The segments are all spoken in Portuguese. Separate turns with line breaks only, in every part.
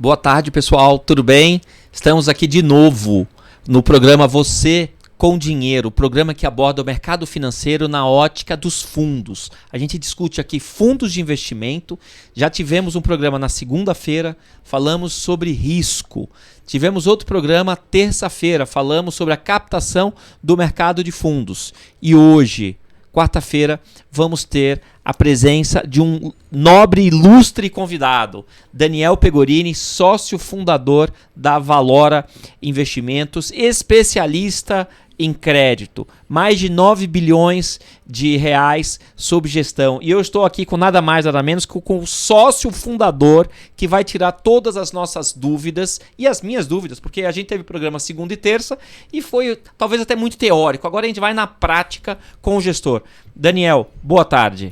Boa tarde, pessoal, tudo bem? Estamos aqui de novo no programa Você com Dinheiro, o programa que aborda o mercado financeiro na ótica dos fundos. A gente discute aqui fundos de investimento. Já tivemos um programa na segunda-feira, falamos sobre risco. Tivemos outro programa terça-feira, falamos sobre a captação do mercado de fundos. E hoje, quarta-feira, vamos ter a presença de um nobre e ilustre convidado, Daniel Pegorini, sócio fundador da Valora Investimentos, especialista em crédito, mais de 9 bilhões de reais sob gestão. E eu estou aqui com nada mais, nada menos que com o sócio fundador que vai tirar todas as nossas dúvidas e as minhas dúvidas, porque a gente teve programa segunda e terça e foi talvez até muito teórico. Agora a gente vai na prática com o gestor. Daniel, boa tarde.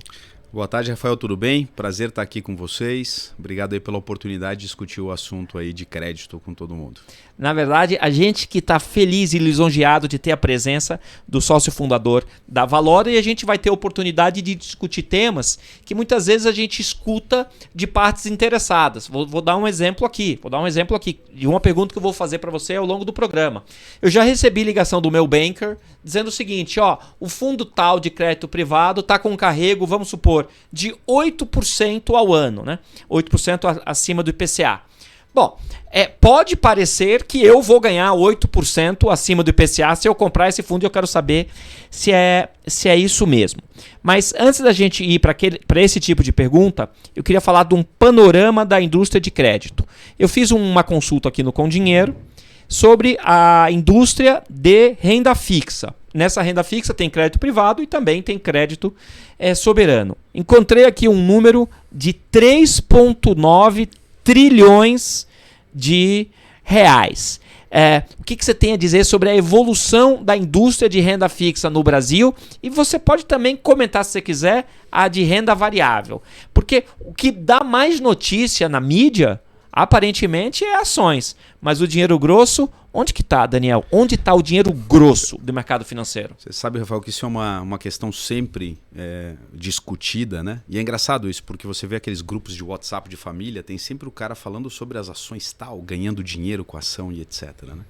Boa tarde, Rafael, tudo bem? Prazer estar aqui com vocês. Obrigado aí pela oportunidade de discutir o assunto aí de crédito com todo mundo.
Na verdade, a gente que está feliz e lisonjeado de ter a presença do sócio fundador da Valora, e a gente vai ter a oportunidade de discutir temas que muitas vezes a gente escuta de partes interessadas. Vou dar um exemplo aqui. De uma pergunta que eu vou fazer para você ao longo do programa. Eu já recebi ligação do meu banker dizendo o seguinte, o fundo tal de crédito privado está com um carrego, vamos supor, de 8% ao ano, né? 8% acima do IPCA. Bom, pode parecer que eu vou ganhar 8% acima do IPCA se eu comprar esse fundo e eu quero saber se é isso mesmo. Mas antes da gente ir para esse tipo de pergunta, eu queria falar de um panorama da indústria de crédito. Eu fiz uma consulta aqui no Com Dinheiro sobre a indústria de renda fixa. Nessa renda fixa tem crédito privado e também tem crédito soberano. Encontrei aqui um número de 3,9 trilhões de reais. O que você tem a dizer sobre a evolução da indústria de renda fixa no Brasil? E você pode também comentar, se você quiser, a de renda variável. Porque o que dá mais notícia na mídia, aparentemente, é ações. Mas o dinheiro grosso, onde que está, Daniel? Onde está o dinheiro grosso do mercado financeiro?
Você sabe, Rafael, que isso é uma questão sempre discutida, né? E é engraçado isso, porque você vê aqueles grupos de WhatsApp de família, tem sempre o cara falando sobre as ações tal, ganhando dinheiro com a ação e etc. Né?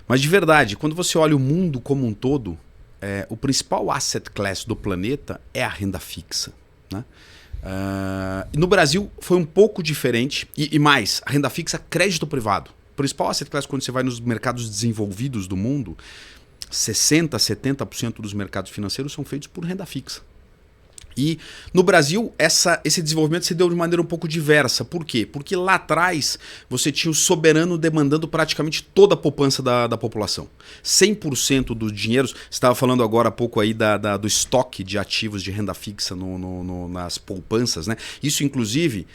Mas de verdade, quando você olha o mundo como um todo, o principal asset class do planeta é a renda fixa, né? No Brasil foi um pouco diferente e mais, a renda fixa, crédito privado. O principal asset class, quando você vai nos mercados desenvolvidos do mundo, 60%, 70% dos mercados financeiros são feitos por renda fixa. E no Brasil, esse desenvolvimento se deu de maneira um pouco diversa. Por quê? Porque lá atrás você tinha o soberano demandando praticamente toda a poupança da população. 100% do dinheiro, você estava falando agora há pouco aí do estoque de ativos de renda fixa nas poupanças, né? Isso, inclusive,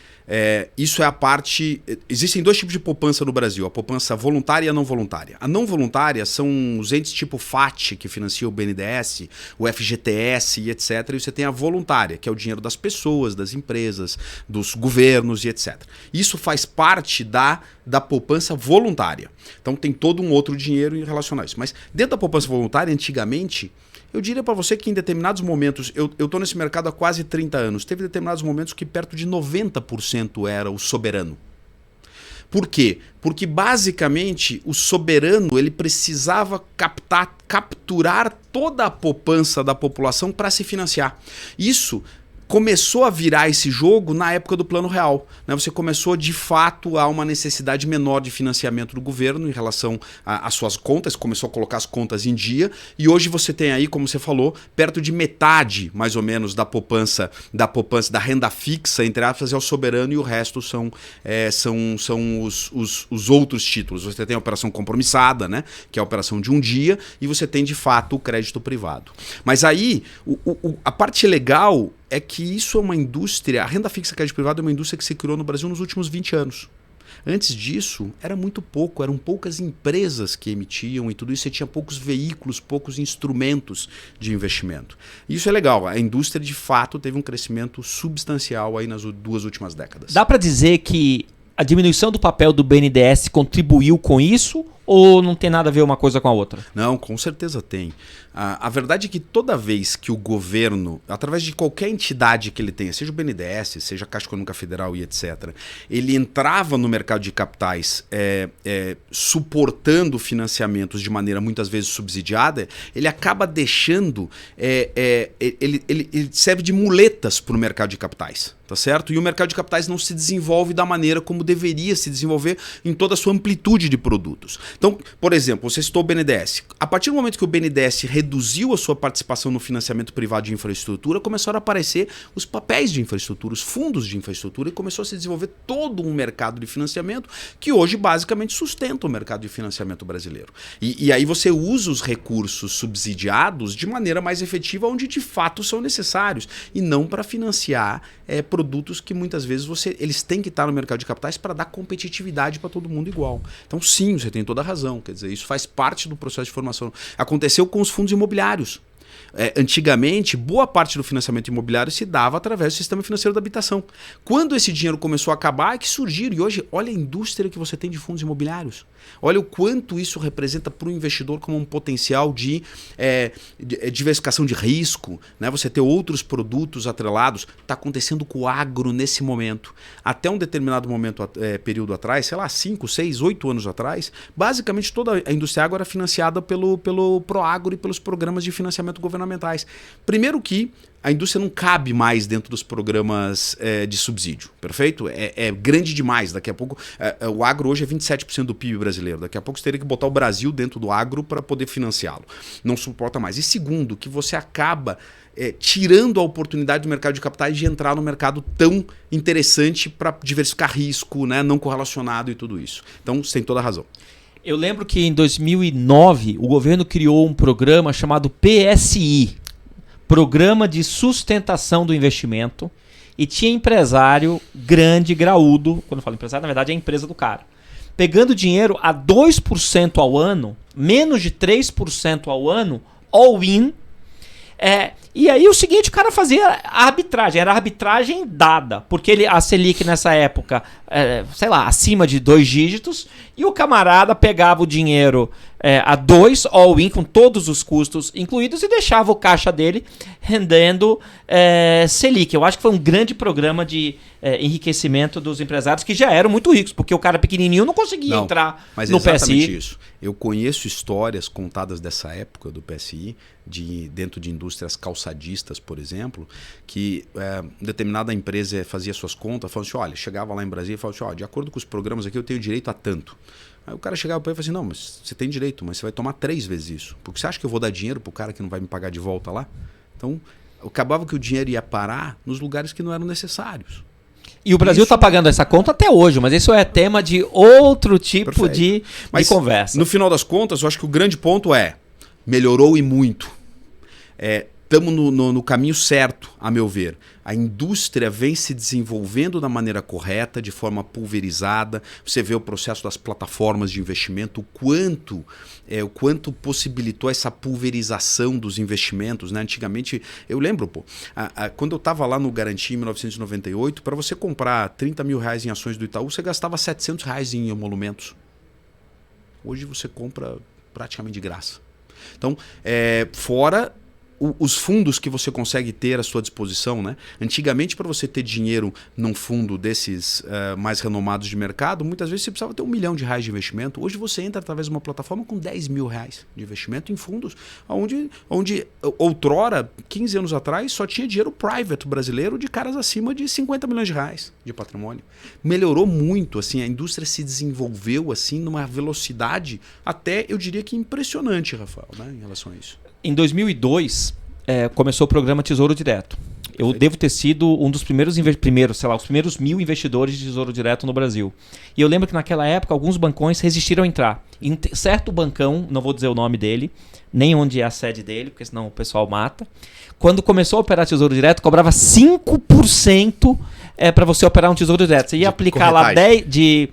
isso é a parte... Existem dois tipos de poupança no Brasil, a poupança voluntária e a não voluntária. A não voluntária são os entes tipo FAT, que financia o BNDES, o FGTS e etc. E você tem a voluntária, que é o dinheiro das pessoas, das empresas, dos governos e etc. Isso faz parte da poupança voluntária. Então tem todo um outro dinheiro em relação a isso. Mas dentro da poupança voluntária, antigamente... Eu diria para você que em determinados momentos, eu estou nesse mercado há quase 30 anos, teve determinados momentos que perto de 90% era o soberano. Por quê? Porque basicamente o soberano ele precisava capturar toda a poupança da população para se financiar. Isso começou a virar esse jogo na época do Plano Real, né? Você começou de fato a uma necessidade menor de financiamento do governo em relação às suas contas, começou a colocar as contas em dia e hoje você tem aí, como você falou, perto de metade mais ou menos da poupança da renda fixa, entre aspas, é o soberano e o resto são os outros títulos. Você tem a operação compromissada, né? Que é a operação de um dia e você tem de fato o crédito privado. Mas aí a parte legal é que isso é uma indústria, a renda fixa crédito privado é uma indústria que se criou no Brasil nos últimos 20 anos. Antes disso, era muito pouco, eram poucas empresas que emitiam e tudo isso, você tinha poucos veículos, poucos instrumentos de investimento. E isso é legal, a indústria de fato teve um crescimento substancial aí nas 2 últimas décadas.
Dá para dizer que a diminuição do papel do BNDES contribuiu com isso ou não tem nada a ver uma coisa com a outra?
Não, com certeza tem. A verdade é que toda vez que o governo, através de qualquer entidade que ele tenha, seja o BNDES, seja a Caixa Econômica Federal e etc., ele entrava no mercado de capitais suportando financiamentos de maneira muitas vezes subsidiada, ele acaba deixando, ele serve de muletas para o mercado de capitais. Tá certo? E o mercado de capitais não se desenvolve da maneira como deveria se desenvolver em toda a sua amplitude de produtos. Então, por exemplo, você citou o BNDES. A partir do momento que o BNDES reduziu a sua participação no financiamento privado de infraestrutura, começaram a aparecer os papéis de infraestrutura, os fundos de infraestrutura, e começou a se desenvolver todo um mercado de financiamento que hoje basicamente sustenta o mercado de financiamento brasileiro. E aí você usa os recursos subsidiados de maneira mais efetiva onde de fato são necessários e não para financiar produtos que muitas vezes eles têm que estar no mercado de capitais para dar competitividade para todo mundo igual. Então sim, você tem toda a razão. Quer dizer, isso faz parte do processo de formação. Aconteceu com os fundos imobiliários. Antigamente, boa parte do financiamento imobiliário se dava através do sistema financeiro da habitação. Quando esse dinheiro começou a acabar, é que surgiram. E hoje, olha a indústria que você tem de fundos imobiliários. Olha o quanto isso representa para o investidor como um potencial de diversificação de risco, né? Você ter outros produtos atrelados. Está acontecendo com o agro nesse momento. Até um determinado período atrás, sei lá, 5, 6, 8 anos atrás, basicamente toda a indústria agro era financiada pelo Proagro e pelos programas de financiamento governamentais. Primeiro que a indústria não cabe mais dentro dos programas de subsídio, perfeito? É grande demais. Daqui a pouco, o agro hoje é 27% do PIB brasileiro. Daqui a pouco você teria que botar o Brasil dentro do agro para poder financiá-lo. Não suporta mais. E segundo, que você acaba tirando a oportunidade do mercado de capitais de entrar no mercado tão interessante para diversificar risco, né, não correlacionado e tudo isso. Então, você tem toda a razão.
Eu lembro que em 2009 o governo criou um programa chamado PSI, Programa de Sustentação do Investimento, e tinha empresário grande, graúdo, quando eu falo empresário, na verdade é a empresa do cara, pegando dinheiro a 2% ao ano, menos de 3% ao ano, all-in. E aí o seguinte, o cara fazia a arbitragem, era a arbitragem dada, porque a Selic nessa época, sei lá, acima de 2 dígitos, e o camarada pegava o dinheiro a 2, all-in, com todos os custos incluídos, e deixava o caixa dele rendendo Selic. Eu acho que foi um grande programa de enriquecimento dos empresários que já eram muito ricos, porque o cara pequenininho não conseguia entrar no
exatamente
PSI.
Isso. Eu conheço histórias contadas dessa época do PSI, dentro de indústrias calçadistas, por exemplo, que determinada empresa fazia suas contas, falando assim, olha, chegava lá em Brasília e falava assim, de acordo com os programas aqui eu tenho direito a tanto. Aí o cara chegava para ele e falava assim, não, mas você tem direito, mas você vai tomar 3 vezes isso. Porque você acha que eu vou dar dinheiro pro cara que não vai me pagar de volta lá? Então, acabava que o dinheiro ia parar nos lugares que não eram necessários.
E o Brasil está pagando essa conta até hoje, mas isso é tema de outro tipo de conversa.
No final das contas, eu acho que o grande ponto melhorou e muito. Estamos no caminho certo, a meu ver. A indústria vem se desenvolvendo da maneira correta, de forma pulverizada. Você vê o processo das plataformas de investimento, o quanto possibilitou essa pulverização dos investimentos, né? Antigamente, eu lembro, quando eu estava lá no Garantia em 1998, para você comprar 30 mil reais em ações do Itaú, você gastava 700 reais em emolumentos. Hoje você compra praticamente de graça. Então, fora os fundos que você consegue ter à sua disposição, né? Antigamente, para você ter dinheiro num fundo desses mais renomados de mercado, muitas vezes você precisava ter R$1 milhão de investimento. Hoje você entra através de uma plataforma com R$10 mil de investimento em fundos, onde outrora, 15 anos atrás, só tinha dinheiro private brasileiro de caras acima de R$50 milhões de patrimônio. Melhorou muito, assim, a indústria se desenvolveu assim numa velocidade até, eu diria que impressionante, Rafael, né, em relação a isso.
Em 2002, começou o programa Tesouro Direto. Eu devo ter sido um dos primeiros, os primeiros 1.000 investidores de Tesouro Direto no Brasil. E eu lembro que naquela época alguns bancões resistiram a entrar. E certo bancão, não vou dizer o nome dele, nem onde é a sede dele, porque senão o pessoal mata. Quando começou a operar Tesouro Direto, cobrava 5% para você operar um Tesouro Direto. Você ia aplicar lá 10 de...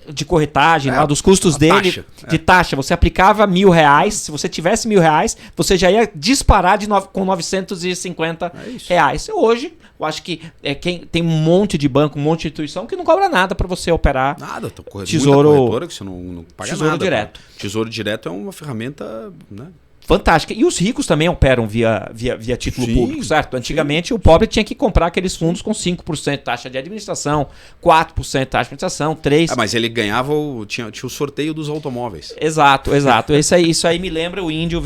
de corretagem, lá, dos custos dele,
taxa,
de taxa. Você aplicava R$1.000, se você tivesse R$1.000, você já ia disparar com R$950. Hoje, eu acho que quem tem um monte de banco, um monte de instituição que não cobra nada para você operar.
Nada,
tesouro,
muita corretora que você não paga
tesouro
nada.
Direto.
Tesouro direto é uma ferramenta, né?
Fantástica. E os ricos também operam via título
Sim,
público, certo? Antigamente o pobre tinha que comprar aqueles fundos com 5% taxa de administração, 4% taxa de administração, 3%.
Mas ele ganhava, tinha o sorteio dos automóveis.
Exato. Isso aí me lembra o índio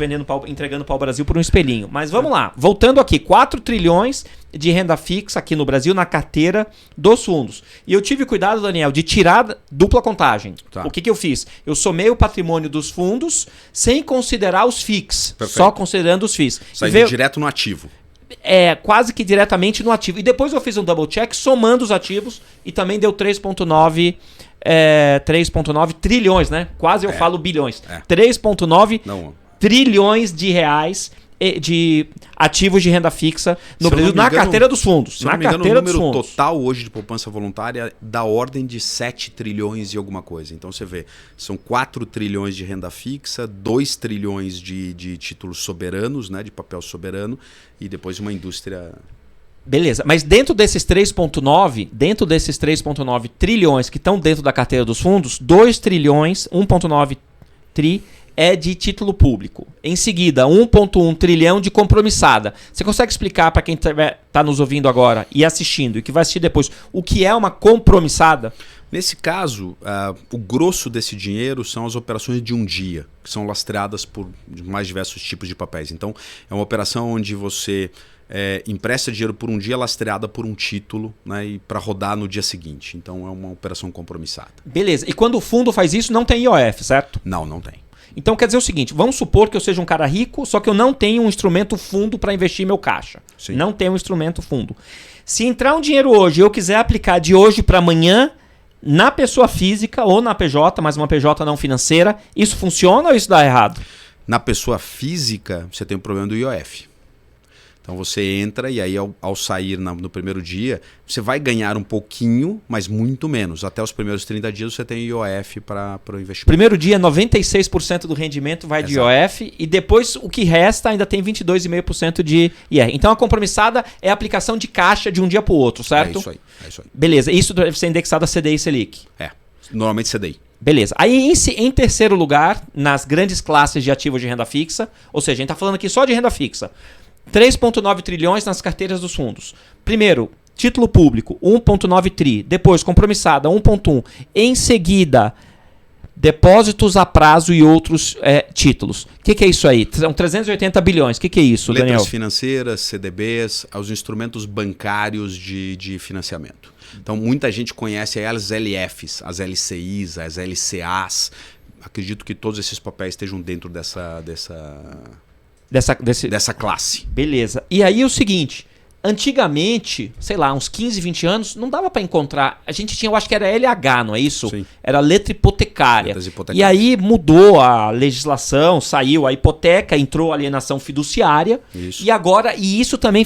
entregando pau Brasil por um espelhinho. Mas vamos lá. Voltando aqui, 4 trilhões de renda fixa aqui no Brasil na carteira dos fundos. E eu tive cuidado, Daniel, de tirar dupla contagem.
Tá.
O que eu fiz? Eu somei o patrimônio dos fundos sem considerar os FIIs, só considerando os FIIs.
Saindo direto no ativo.
Quase que diretamente no ativo. E depois eu fiz um double check somando os ativos e também deu 3,9 trilhões, né? Quase eu falo bilhões. 3,9 trilhões de reais de ativos de renda fixa no Brasil, na carteira dos fundos.
Na carteira dos fundos. O número total hoje de poupança voluntária da ordem de 7 trilhões e alguma coisa. Então você vê, são 4 trilhões de renda fixa, 2 trilhões de títulos soberanos, né, de papel soberano, e depois uma indústria...
Beleza, mas dentro desses 3,9 trilhões que estão dentro da carteira dos fundos, 2 trilhões, 1,9 tri é de título público. Em seguida, 1,1 trilhão de compromissada. Você consegue explicar para quem está nos ouvindo agora e assistindo e que vai assistir depois o que é uma compromissada?
Nesse caso, o grosso desse dinheiro são as operações de um dia, que são lastreadas por mais diversos tipos de papéis. Então, é uma operação onde você empresta dinheiro por um dia lastreada por um título, né, e para rodar no dia seguinte. Então, é uma operação compromissada.
Beleza. E quando o fundo faz isso, não tem IOF, certo?
Não tem.
Então quer dizer o seguinte, vamos supor que eu seja um cara rico, só que eu não tenho um instrumento fundo para investir meu caixa.
Sim.
Não tenho um instrumento fundo. Se entrar um dinheiro hoje e eu quiser aplicar de hoje para amanhã na pessoa física ou na PJ, mas uma PJ não financeira, isso funciona ou isso dá errado?
Na pessoa física, você tem o problema do IOF. Então você entra e aí ao sair no primeiro dia, você vai ganhar um pouquinho, mas muito menos. Até os primeiros 30 dias você tem IOF para o investimento.
Primeiro dia, 96% do rendimento vai de IOF e depois o que resta ainda tem 22,5% de IR. Então a compromissada é a aplicação de caixa de um dia para o outro, certo?
É isso aí.
Beleza, isso deve ser indexado a CDI e Selic.
Normalmente CDI.
Beleza. Aí em terceiro lugar, nas grandes classes de ativos de renda fixa, ou seja, a gente está falando aqui só de renda fixa, 3,9 trilhões nas carteiras dos fundos. Primeiro, título público, 1,9 tri. Depois, compromissada, 1,1. Em seguida, depósitos a prazo e outros títulos. O que é isso aí? São 380 bilhões. O que é isso,
Letras
Daniel?
financeiras, CDBs, os instrumentos bancários de financiamento. Então, muita gente conhece aí as LFs, as LCIs, as LCAs. Acredito que todos esses papéis estejam dentro dessa classe.
Beleza. E aí o seguinte, antigamente, sei lá, uns 15, 20 anos, não dava para encontrar. A gente tinha, eu acho que era LH, não é isso?
Sim.
Era letra hipotecária.
Hipotecárias.
E aí mudou a legislação, saiu a hipoteca, entrou a alienação fiduciária.
Isso.
E agora, isso também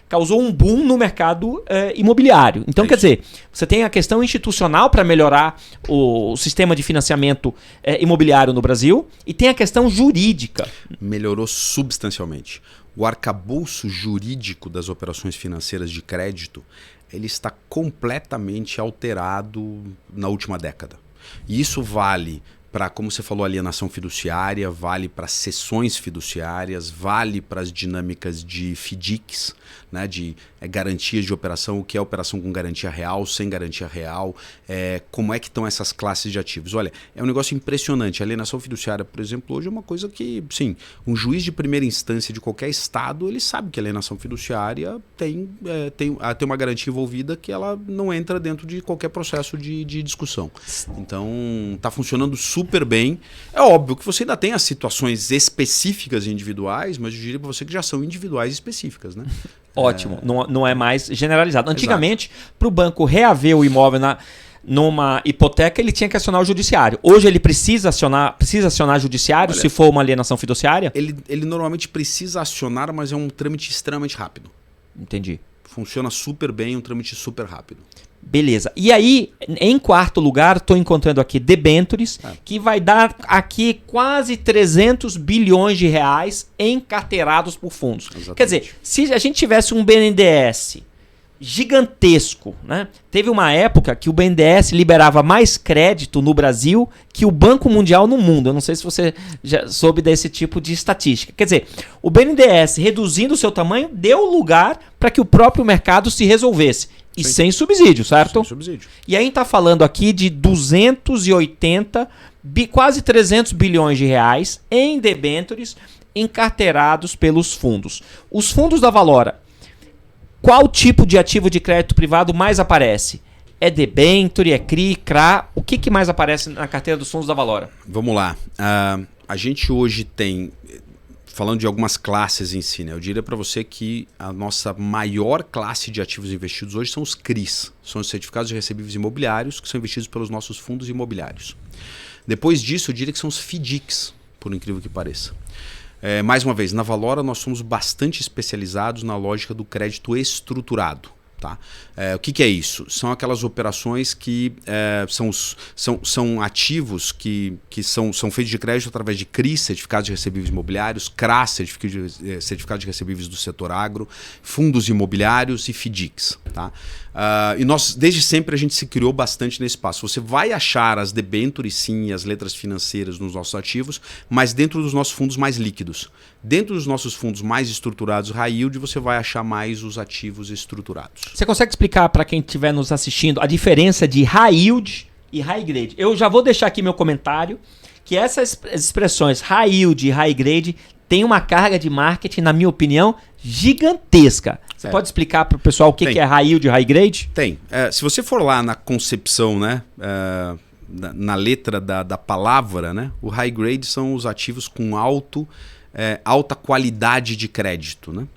causou um boom no mercado imobiliário. Então, quer dizer, você tem a questão institucional para melhorar o sistema de financiamento imobiliário no Brasil e tem a questão jurídica.
Melhorou substancialmente. O arcabouço jurídico das operações financeiras de crédito, ele está completamente alterado na última década. E isso vale para, como você falou, alienação fiduciária, vale para cessões fiduciárias, vale para as dinâmicas de FDICs, né, de garantias de operação, o que é operação com garantia real, sem garantia real, como é que estão essas classes de ativos. Olha, é um negócio impressionante. A alienação fiduciária, por exemplo, hoje é uma coisa que, sim, um juiz de primeira instância de qualquer estado, ele sabe que a alienação fiduciária tem uma garantia envolvida que ela não entra dentro de qualquer processo de discussão. Então, está funcionando super bem. É óbvio que você ainda tem as situações específicas e individuais, mas eu diria para você que já são individuais e específicas, né?
Ótimo, não é mais generalizado. Antigamente, para o banco reaver o imóvel numa hipoteca, ele tinha que acionar o judiciário. Hoje ele precisa acionar judiciário. Olha, se for uma alienação fiduciária?
Ele normalmente precisa acionar, mas é um trâmite extremamente rápido.
Entendi.
Funciona super bem, um trâmite super rápido.
Beleza. E aí, em quarto lugar, estou encontrando aqui debentures, que vai dar aqui quase 300 bilhões de reais encarteirados por fundos.
Exatamente.
Quer dizer, se a gente tivesse um BNDES gigantesco, né? Teve uma época que o BNDES liberava mais crédito no Brasil que o Banco Mundial no mundo. Eu não sei se você já soube desse tipo de estatística. Quer dizer, o BNDES reduzindo o seu tamanho deu lugar para que o próprio mercado se resolvesse. E
Sim.
sem subsídio, certo?
Sem subsídio.
E aí a gente está falando aqui de 280, quase 300 bilhões de reais em debêntures encarteirados pelos fundos. Os fundos da Valora, qual tipo de ativo de crédito privado mais aparece? É debênture, é CRI, CRA? O que mais aparece na carteira dos fundos da Valora?
Vamos lá. A gente hoje tem, falando de algumas classes em si, né? Eu diria para você que a nossa maior classe de ativos investidos hoje são os CRIs. São os certificados de recebíveis imobiliários, que são investidos pelos nossos fundos imobiliários. Depois disso, eu diria que são os FDICs, por incrível que pareça. Mais uma vez, na Valora nós somos bastante especializados na lógica do crédito estruturado. Tá? O que é isso? São aquelas operações que são ativos que são feitos de crédito através de CRI, certificados de recebíveis imobiliários, CRA, certificados de recebíveis do setor agro, fundos imobiliários e FDICs. Tá? E nós, desde sempre, a gente se criou bastante nesse espaço. Você vai achar as debêntures, sim, e as letras financeiras nos nossos ativos, mas dentro dos nossos fundos mais líquidos. Dentro dos nossos fundos mais estruturados, high yield, você vai achar mais os ativos estruturados.
Você consegue explicar para quem estiver nos assistindo a diferença de high yield e high grade? Eu já vou deixar aqui meu comentário que essas expressões high yield e high grade têm uma carga de marketing, na minha opinião, gigantesca. Você pode explicar para o pessoal o que é high yield e high grade?
Tem. Se você for lá na concepção, né, na letra da palavra, né, o high grade são os ativos com alta qualidade de crédito, né?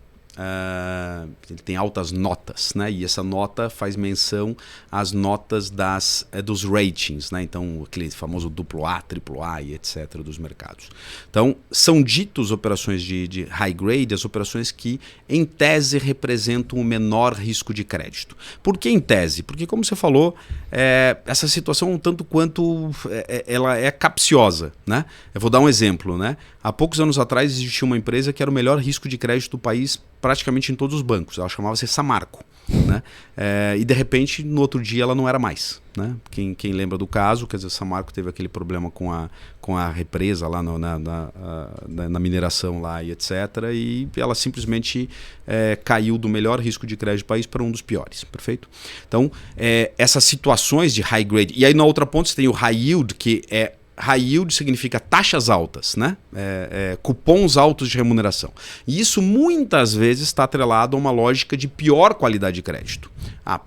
Ele tem altas notas, né? E essa nota faz menção às notas dos ratings, né? Então, aquele famoso AA, AAA e etc. dos mercados. Então, são ditos operações de high grade, as operações que, em tese, representam o menor risco de crédito. Por que em tese? Porque, como você falou, essa situação, um tanto quanto ela é capciosa, né? Eu vou dar um exemplo, né? Há poucos anos atrás existia uma empresa que era o melhor risco de crédito do país praticamente em todos os bancos. Ela chamava-se Samarco, né? E de repente, no outro dia, ela não era mais, né? Quem lembra do caso, quer dizer, Samarco teve aquele problema com a represa lá na mineração lá e etc. E ela simplesmente caiu do melhor risco de crédito do país para um dos piores, perfeito? Então, essas situações de high grade, e aí na outra ponta você tem o high yield, que high yield significa taxas altas, né? Cupons altos de remuneração. E isso muitas vezes está atrelado a uma lógica de pior qualidade de crédito.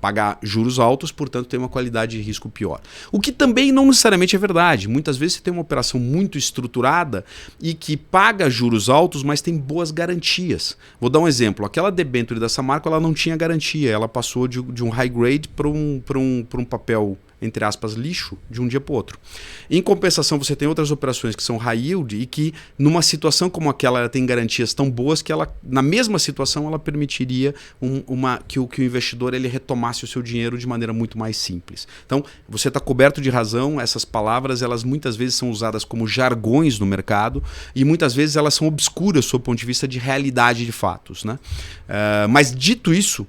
Pagar juros altos, portanto, tem uma qualidade de risco pior. O que também não necessariamente é verdade. Muitas vezes você tem uma operação muito estruturada e que paga juros altos, mas tem boas garantias. Vou dar um exemplo. Aquela debênture da Samarco, ela não tinha garantia. Ela passou de um high grade para um papel, entre aspas, lixo, de um dia para o outro. Em compensação, você tem outras operações que são high yield e que, numa situação como aquela, ela tem garantias tão boas que ela, na mesma situação, ela permitiria que o investidor ele retomasse o seu dinheiro de maneira muito mais simples. Então, você está coberto de razão. Essas palavras, elas muitas vezes são usadas como jargões no mercado e muitas vezes elas são obscuras do ponto de vista de realidade de fatos, né? Mas dito isso,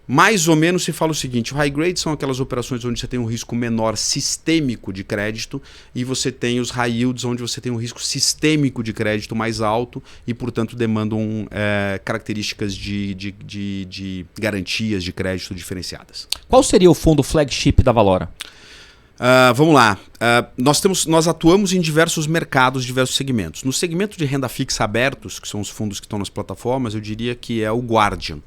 mais ou menos se fala o seguinte: o high grade são aquelas operações onde você tem um risco menor sistêmico de crédito e você tem os high yields onde você tem um risco sistêmico de crédito mais alto e, portanto, demandam características de garantias de crédito diferenciadas.
Qual seria o fundo flagship da Valora?
Vamos lá. Nós atuamos em diversos mercados, diversos segmentos. No segmento de renda fixa abertos, que são os fundos que estão nas plataformas, eu diria que é o Guardian.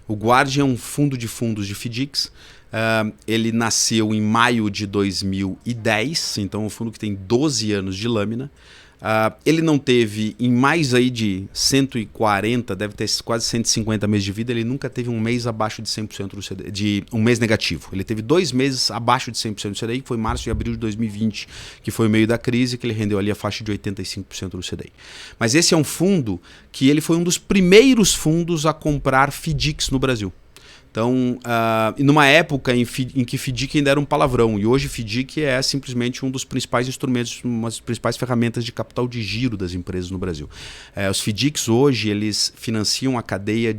O Guardian é um fundo de fundos de FDICs. Ele nasceu em maio de 2010, então é um fundo que tem 12 anos de lâmina. Ele não teve, em mais aí de 140, deve ter quase 150 meses de vida, ele nunca teve um mês abaixo de 100% do CDI, um mês negativo. Ele teve 2 meses abaixo de 100% do CDI, que foi março e abril de 2020, que foi o meio da crise, que ele rendeu ali a faixa de 85% do CDI. Mas esse é um fundo que ele foi um dos primeiros fundos a comprar FDICs no Brasil. Então, numa época em que FDIC ainda era um palavrão, e hoje FDIC é simplesmente um dos principais instrumentos, uma das principais ferramentas de capital de giro das empresas no Brasil. Os FDICs hoje, eles financiam a cadeia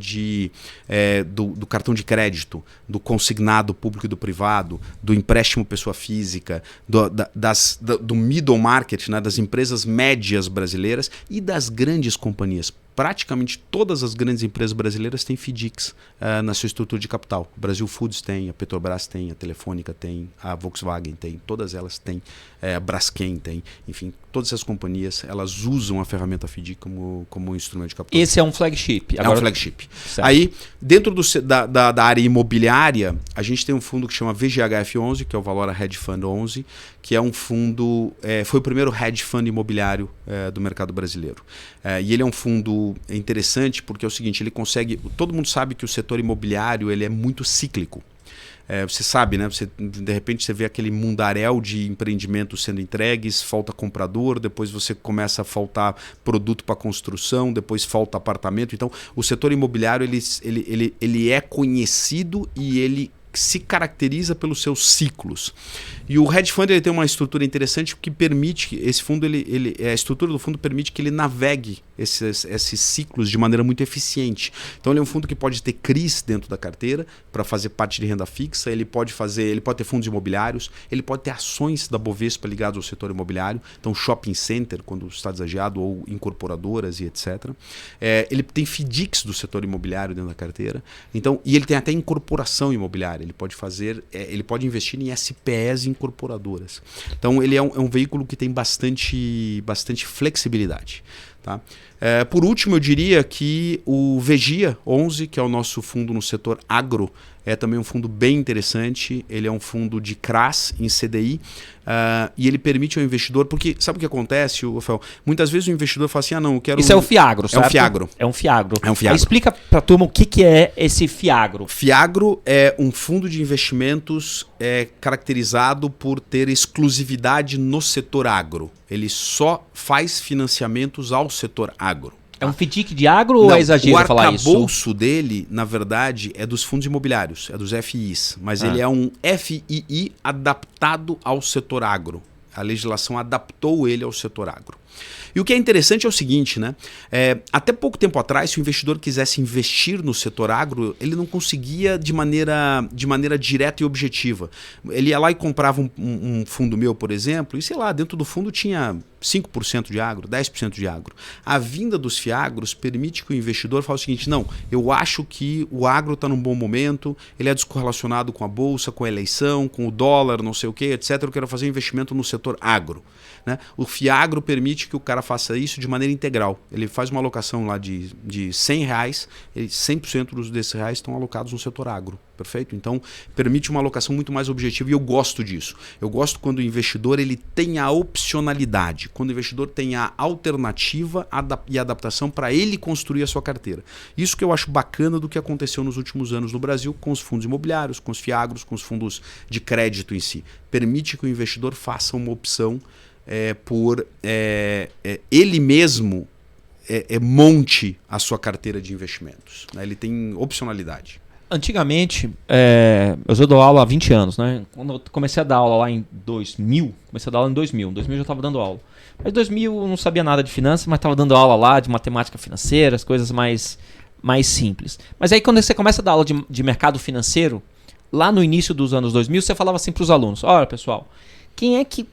do cartão de crédito, do consignado público e do privado, do empréstimo pessoa física, do middle market, né, das empresas médias brasileiras e das grandes companhias. Praticamente todas as grandes empresas brasileiras têm FDICs na sua estrutura de capital. O Brasil Foods tem, a Petrobras tem, a Telefônica tem, a Volkswagen tem, todas elas têm, a Braskem tem, enfim, todas essas companhias, elas usam a ferramenta FDIC como instrumento de capital.
Esse é um flagship.
É um flagship. Certo. Aí, dentro da área imobiliária, a gente tem um fundo que chama VGHF11, que é o Valora Hedge Fund 11, que é um fundo, foi o primeiro hedge fund imobiliário do mercado brasileiro. E ele é um fundo interessante porque é o seguinte, ele consegue, todo mundo sabe que o setor imobiliário ele é muito cíclico. Você sabe, né? De repente você vê aquele mundaréu de empreendimentos sendo entregues, falta comprador, depois você começa a faltar produto para construção, depois falta apartamento. Então, o setor imobiliário ele é conhecido e ele se caracteriza pelos seus ciclos. E o hedge fund ele tem uma estrutura interessante que permite, esse fundo, a estrutura do fundo permite que ele navegue esses ciclos de maneira muito eficiente. Então ele é um fundo que pode ter CRIs dentro da carteira para fazer parte de renda fixa, ele pode ter fundos imobiliários, ele pode ter ações da Bovespa ligadas ao setor imobiliário, então shopping center, quando está desagiado, ou incorporadoras e etc. Ele tem FDICs do setor imobiliário dentro da carteira, então, e ele tem até incorporação imobiliária, ele pode investir em SPEs incorporadoras. Então ele é um veículo que tem bastante flexibilidade. Tá? Por último, eu diria que o Vegia 11, que é o nosso fundo no setor agro, é também um fundo bem interessante. Ele é um fundo de CRAS em CDI e ele permite ao investidor... Porque sabe o que acontece, Rafael? Muitas vezes o investidor fala assim, não, eu quero...
Isso é o Fiagro, certo?
É um Fiagro.
É um Fiagro.
É um Fiagro.
Aí explica para a turma o que é esse Fiagro.
Fiagro é um fundo de investimentos caracterizado por ter exclusividade no setor agro. Ele só faz financiamentos ao setor agro.
É um FDIC de agro ou é exagero falar isso?
O arcabouço dele, na verdade, é dos fundos imobiliários, é dos FIIs. Mas ele é um FII adaptado ao setor agro. A legislação adaptou ele ao setor agro. E o que é interessante é o seguinte, né? Até pouco tempo atrás, se o investidor quisesse investir no setor agro, ele não conseguia de maneira direta e objetiva. Ele ia lá e comprava um fundo meu, por exemplo, e sei lá, dentro do fundo tinha 5% de agro, 10% de agro. A vinda dos fiagros permite que o investidor fale o seguinte, não, eu acho que o agro está num bom momento, ele é descorrelacionado com a bolsa, com a eleição, com o dólar, não sei o que, etc. Eu quero fazer um investimento no setor agro. Né? O Fiagro permite que o cara faça isso de maneira integral. Ele faz uma alocação lá de R$100, 100% desses reais estão alocados no setor agro. Perfeito? Então, permite uma alocação muito mais objetiva e eu gosto disso. Eu gosto quando o investidor ele tem a opcionalidade, quando o investidor tem a alternativa e adaptação para ele construir a sua carteira. Isso que eu acho bacana do que aconteceu nos últimos anos no Brasil com os fundos imobiliários, com os fiagros, com os fundos de crédito em si. Permite que o investidor faça uma opção por ele mesmo monte a sua carteira de investimentos. Né? Ele tem opcionalidade.
Antigamente, eu já dou aula há 20 anos, né? Quando eu comecei a dar aula lá em 2000, Em 2000 eu já estava dando aula. Mas em 2000 eu não sabia nada de finanças, mas estava dando aula lá de matemática financeira, as coisas mais simples. Mas aí quando você começa a dar aula de mercado financeiro, lá no início dos anos 2000, você falava assim para os alunos, olha pessoal, quem é que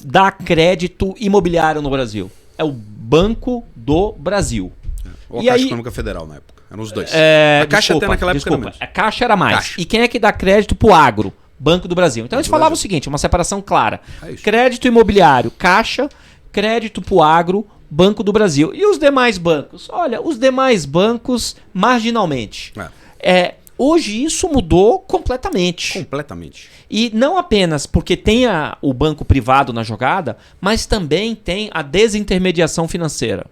dá crédito imobiliário no Brasil? É o Banco do Brasil.
Ou a Caixa Econômica Federal na época. Eram os dois. A Caixa até naquela época era menos.
A Caixa era mais.
Caixa.
E quem é que dá crédito pro agro? Banco do Brasil. Então eles falavam o seguinte, uma separação clara. Crédito imobiliário, Caixa, crédito pro agro, Banco do Brasil. E os demais bancos? Olha, os demais bancos marginalmente. Hoje isso mudou completamente.
Completamente.
E não apenas porque tem o banco privado na jogada, mas também tem a desintermediação financeira.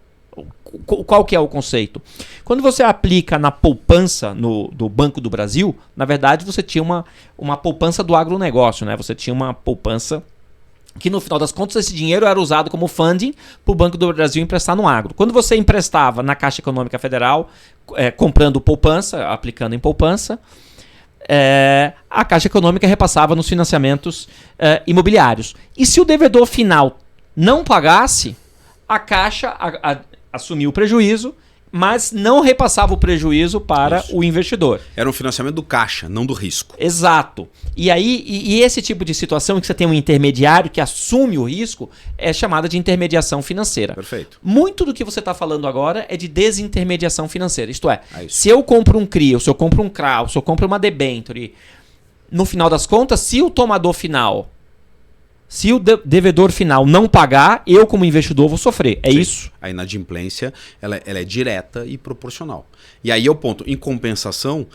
Qual que é o conceito? Quando você aplica na poupança do Banco do Brasil, na verdade você tinha uma poupança do agronegócio, né? Você tinha uma poupança que no final das contas esse dinheiro era usado como funding para o Banco do Brasil emprestar no agro. Quando você emprestava na Caixa Econômica Federal, comprando poupança, aplicando em poupança, a Caixa Econômica repassava nos financiamentos imobiliários. E se o devedor final não pagasse, a Caixa assumiu o prejuízo, mas não repassava o prejuízo para o investidor.
Era um financiamento do caixa, não do risco.
Exato. E aí, e esse tipo de situação em que você tem um intermediário que assume o risco é chamada de intermediação financeira.
Perfeito.
Muito do que você está falando agora é de desintermediação financeira. Isto é, se eu compro um CRI, ou se eu compro um CRA, ou se eu compro uma debenture, no final das contas, se o tomador final, se o devedor final não pagar, eu como investidor vou sofrer. É isso?
A inadimplência ela é direta e proporcional. E aí é o ponto. Em compensação,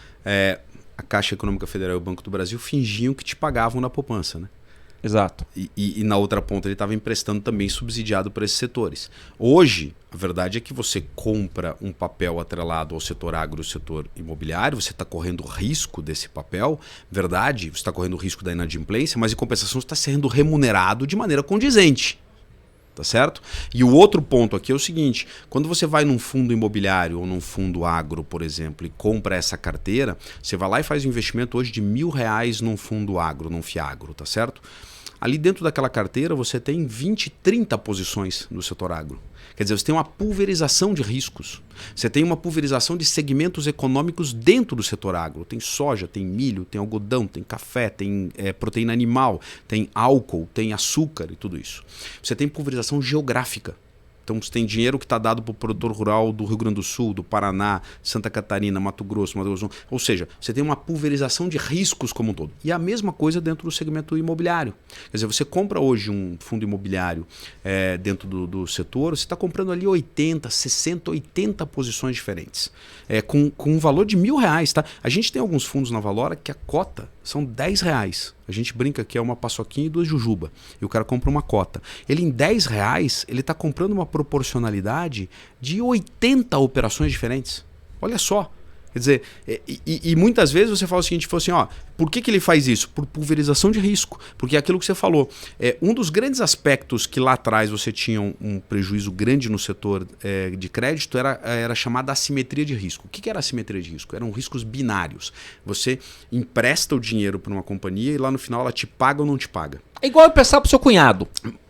a Caixa Econômica Federal e o Banco do Brasil fingiam que te pagavam na poupança, né?
Exato.
E na outra ponta ele estava emprestando também subsidiado para esses setores. Hoje, a verdade é que você compra um papel atrelado ao setor agro e ao setor imobiliário, você está correndo risco desse papel, verdade, você está correndo o risco da inadimplência, mas em compensação você está sendo remunerado de maneira condizente. Tá certo? E o outro ponto aqui é o seguinte, quando você vai num fundo imobiliário ou num fundo agro, por exemplo, e compra essa carteira, você vai lá e faz um investimento hoje de R$1.000 num fundo agro, num FIAGRO, tá certo? Ali dentro daquela carteira você tem 20, 30 posições no setor agro. Quer dizer, você tem uma pulverização de riscos. Você tem uma pulverização de segmentos econômicos dentro do setor agro. Tem soja, tem milho, tem algodão, tem café, tem proteína animal, tem álcool, tem açúcar e tudo isso. Você tem pulverização geográfica. Então você tem dinheiro que está dado para o produtor rural do Rio Grande do Sul, do Paraná, Santa Catarina, Mato Grosso. Ou seja, você tem uma pulverização de riscos como um todo. E a mesma coisa dentro do segmento imobiliário. Quer dizer, você compra hoje um fundo imobiliário dentro do setor, você está comprando ali 80, 60, 80 posições diferentes. Com um valor de R$1.000. Tá? A gente tem alguns fundos na Valora que a cota são R$10. A gente brinca que é uma paçoquinha e 2 jujuba. E o cara compra uma cota. Ele em R$10, ele está comprando uma proporcionalidade de 80 operações diferentes. Olha só. Quer dizer, e muitas vezes você fala o seguinte, ó, por que ele faz isso? Por pulverização de risco. Porque é aquilo que você falou. Um dos grandes aspectos que lá atrás você tinha um prejuízo grande no setor de crédito era chamada assimetria de risco. O que era assimetria de risco? Eram riscos binários. Você empresta o dinheiro para uma companhia e lá no final ela te paga ou não te paga.
É igual eu prestar para o seu cunhado.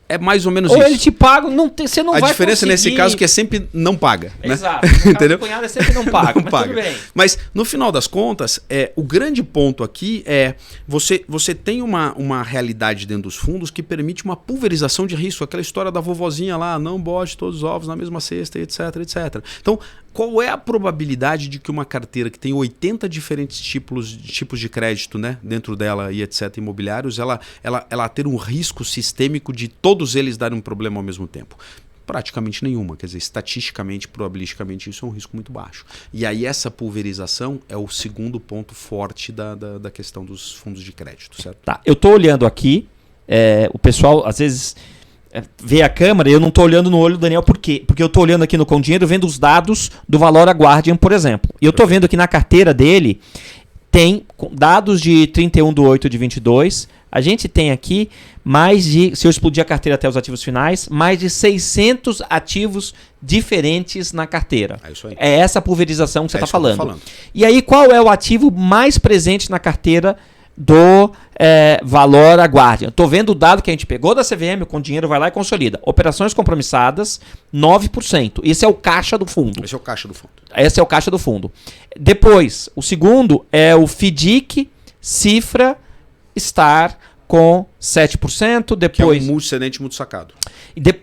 É mais ou menos
ou
isso.
Ou ele te paga, você não vai conseguir.
A diferença nesse caso é que é sempre não paga.
Exato.
Né? Entendeu?
O cunhado é sempre não paga,
não
mas
paga.
tudo bem.
Mas no final das contas, o grande ponto aqui é você tem uma realidade dentro dos fundos que permite uma pulverização de risco. Aquela história da vovozinha lá, não bote todos os ovos na mesma cesta, etc, etc. Então, qual é a probabilidade de que uma carteira que tem 80 diferentes tipos de crédito, né, dentro dela e etc, imobiliários, ela ter um risco sistêmico de todos eles darem um problema ao mesmo tempo? Praticamente nenhuma. Quer dizer, estatisticamente, probabilisticamente, isso é um risco muito baixo. E aí essa pulverização é o segundo ponto forte da questão dos fundos de crédito, certo?
Tá, eu estou olhando aqui, o pessoal às vezes vê a câmera e eu não estou olhando no olho do Daniel. Por quê? Porque eu estou olhando aqui no Com Dinheiro vendo os dados do Valora Guardian, por exemplo. E eu estou vendo aqui na carteira dele, tem dados de 31/8/22. A gente tem aqui mais de, se eu explodir a carteira até os ativos finais, mais de 600 ativos diferentes na carteira.
É isso aí.
É essa pulverização que você está falando.
Que eu tô falando.
E aí, qual é o ativo mais presente na carteira do Valora Guardian? Estou vendo o dado que a gente pegou da CVM, com dinheiro vai lá e consolida. Operações compromissadas, 9%. Esse é o caixa do fundo.
Esse é o caixa do fundo.
Esse é o caixa do fundo. Depois, o segundo é o FDIC, Cifra, Star, com 7%. Depois,
que é o multicedente e multisacado.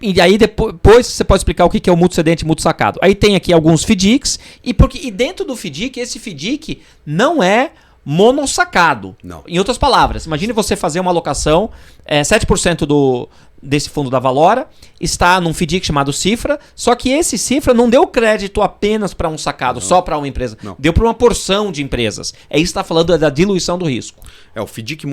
E aí depois você pode explicar o que é o multicedente e multisacado. Aí tem aqui alguns FDICs, e dentro do FDIC, esse FDIC não é monossacado.
Não.
Em outras palavras, imagine você fazer uma alocação, 7% desse fundo da Valora está num FDIC chamado Cifra, só que esse Cifra não deu crédito apenas para um sacado, só para uma empresa.
Não.
Deu para uma porção de empresas. É isso que está falando da diluição do risco.
O FDIC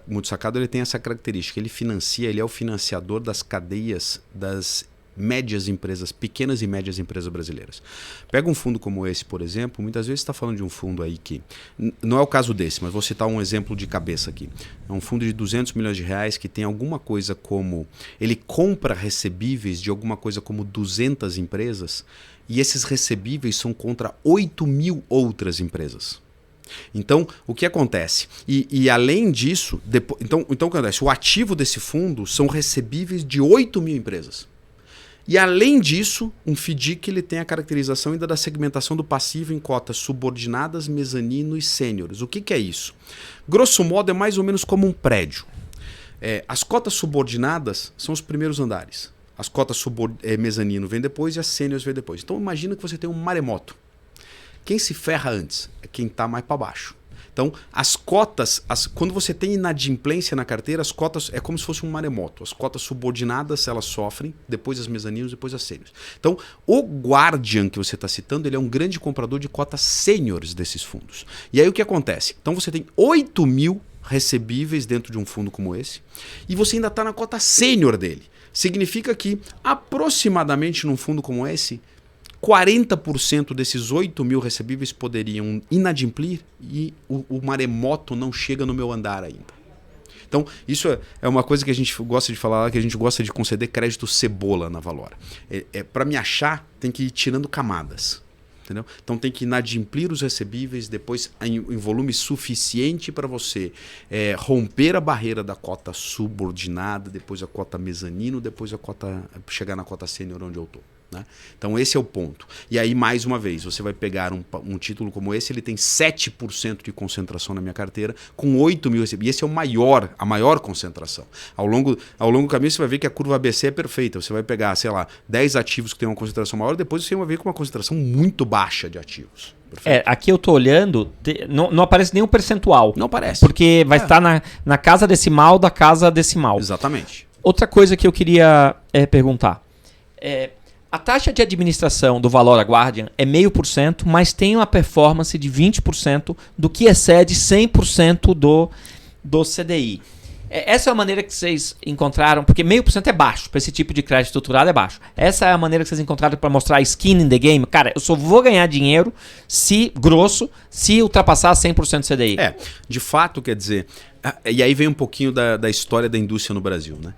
multisacado ele tem essa característica. Ele é o financiador das cadeias das médias empresas, pequenas e médias empresas brasileiras. Pega um fundo como esse, por exemplo, muitas vezes está falando de um fundo aí que, não é o caso desse, mas vou citar um exemplo de cabeça aqui. É um fundo de 200 milhões de reais que tem alguma coisa como, ele compra recebíveis de alguma coisa como 200 empresas e esses recebíveis são contra 8.000 outras empresas. Então, o que acontece? E além disso, então o que acontece? O ativo desse fundo são recebíveis de 8 mil empresas. E além disso, um FDIC ele tem a caracterização ainda da segmentação do passivo em cotas subordinadas, mezanino e sêniores. O que é isso? Grosso modo, é mais ou menos como um prédio. As cotas subordinadas são os primeiros andares. As cotas mezanino vêm depois e as sêniores vêm depois. Então imagina que você tem um maremoto. Quem se ferra antes é quem está mais para baixo. Então, as cotas, quando você tem inadimplência na carteira, as cotas é como se fosse um maremoto. As cotas subordinadas, elas sofrem, depois as mezaninos, depois as sêniores. Então, o Guardian que você está citando, ele é um grande comprador de cotas sêniores desses fundos. E aí o que acontece? Então, você tem 8 mil recebíveis dentro de um fundo como esse, e você ainda está na cota sênior dele. Significa que, aproximadamente num fundo como esse, 40% desses 8 mil recebíveis poderiam inadimplir e o maremoto não chega no meu andar ainda. Então, isso é uma coisa que a gente gosta de falar, que a gente gosta de conceder crédito cebola na Valora. Para me achar, tem que ir tirando camadas. Entendeu? Então tem que inadimplir os recebíveis, depois em volume suficiente para você romper a barreira da cota subordinada, depois a cota mezanino, depois a cota chegar na cota sênior onde eu estou. Né? Então esse é o ponto. E aí, mais uma vez, você vai pegar um título como esse, ele tem 7% de concentração na minha carteira, com 8 mil recebidos. E esse é a maior concentração. Ao longo do caminho, você vai ver que a curva ABC é perfeita. Você vai pegar, sei lá, 10 ativos que tem uma concentração maior, depois você vai ver com uma concentração muito baixa de ativos.
Aqui eu tô olhando, não aparece nenhum percentual.
Não aparece.
Porque vai estar na casa decimal da casa decimal.
Exatamente.
Outra coisa que eu queria perguntar. A taxa de administração do Valora Guardian é 0,5%, mas tem uma performance de 20% do que excede 100% do CDI. Essa é a maneira que vocês encontraram, porque 0,5% é baixo, para esse tipo de crédito estruturado é baixo. Essa é a maneira que vocês encontraram para mostrar skin in the game. Cara, eu só vou ganhar dinheiro se ultrapassar 100% do CDI.
De fato, quer dizer... E aí vem um pouquinho da história da indústria no Brasil. Né?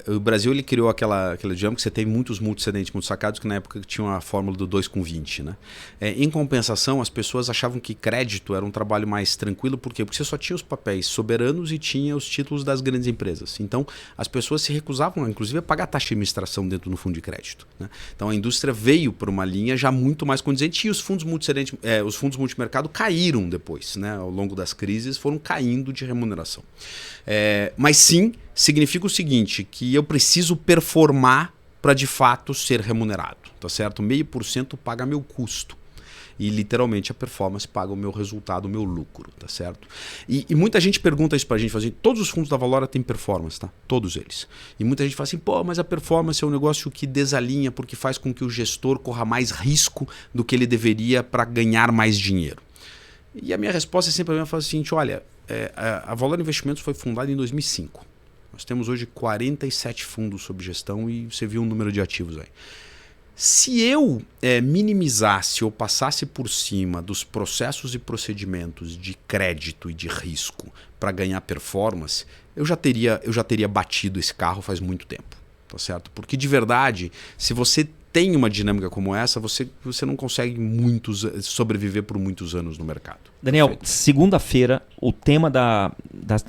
O Brasil ele criou aquela dinâmica que você tem muitos multicedentes, muitos sacados, que na época tinham a fórmula do 2/20. Né? Em compensação, as pessoas achavam que crédito era um trabalho mais tranquilo. Por quê? Porque você só tinha os papéis soberanos e tinha os títulos das grandes empresas. Então, as pessoas se recusavam, inclusive, a pagar taxa de administração dentro do fundo de crédito. Né? Então, a indústria veio por uma linha já muito mais condizente e os fundos multicedentes, os fundos multimercado caíram depois. Né? Ao longo das crises, foram caindo de remuneração. Mas sim, significa o seguinte, que eu preciso performar para de fato ser remunerado, tá certo? 0,5% paga meu custo e literalmente a performance paga o meu resultado, o meu lucro, tá certo? E muita gente pergunta isso pra gente, fala assim, todos os fundos da Valora têm performance, tá? Todos eles. E muita gente fala assim, mas a performance é um negócio que desalinha porque faz com que o gestor corra mais risco do que ele deveria para ganhar mais dinheiro. E a minha resposta é sempre a mesma, o seguinte, olha, a Valora Investimentos foi fundada em 2005. Nós temos hoje 47 fundos sob gestão e você viu um número de ativos aí. Se eu minimizasse ou passasse por cima dos processos e procedimentos de crédito e de risco para ganhar performance, eu já teria batido esse carro faz muito tempo, tá certo? Porque de verdade, se você tem uma dinâmica como essa, você não consegue sobreviver por muitos anos no mercado.
Daniel, segunda-feira, o tema da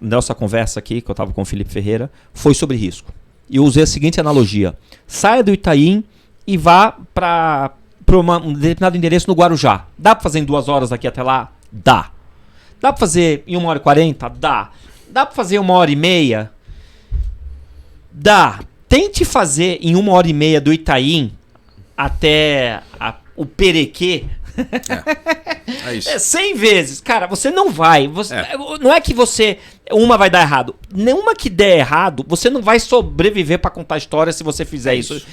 nossa conversa aqui, que eu estava com o Felipe Ferreira, foi sobre risco. E eu usei a seguinte analogia. Saia do Itaim e vá para um determinado endereço no Guarujá. Dá para fazer em 2 horas daqui até lá? Dá. Dá para fazer em 1h40? Dá. Dá para fazer em 1h30? Dá. Tente fazer em 1h30 do Itaim até o Perequê.
É isso.
100 vezes. Cara, você não vai. Não é que uma vai dar errado. Nenhuma que der errado, você não vai sobreviver pra contar história se você fizer isso.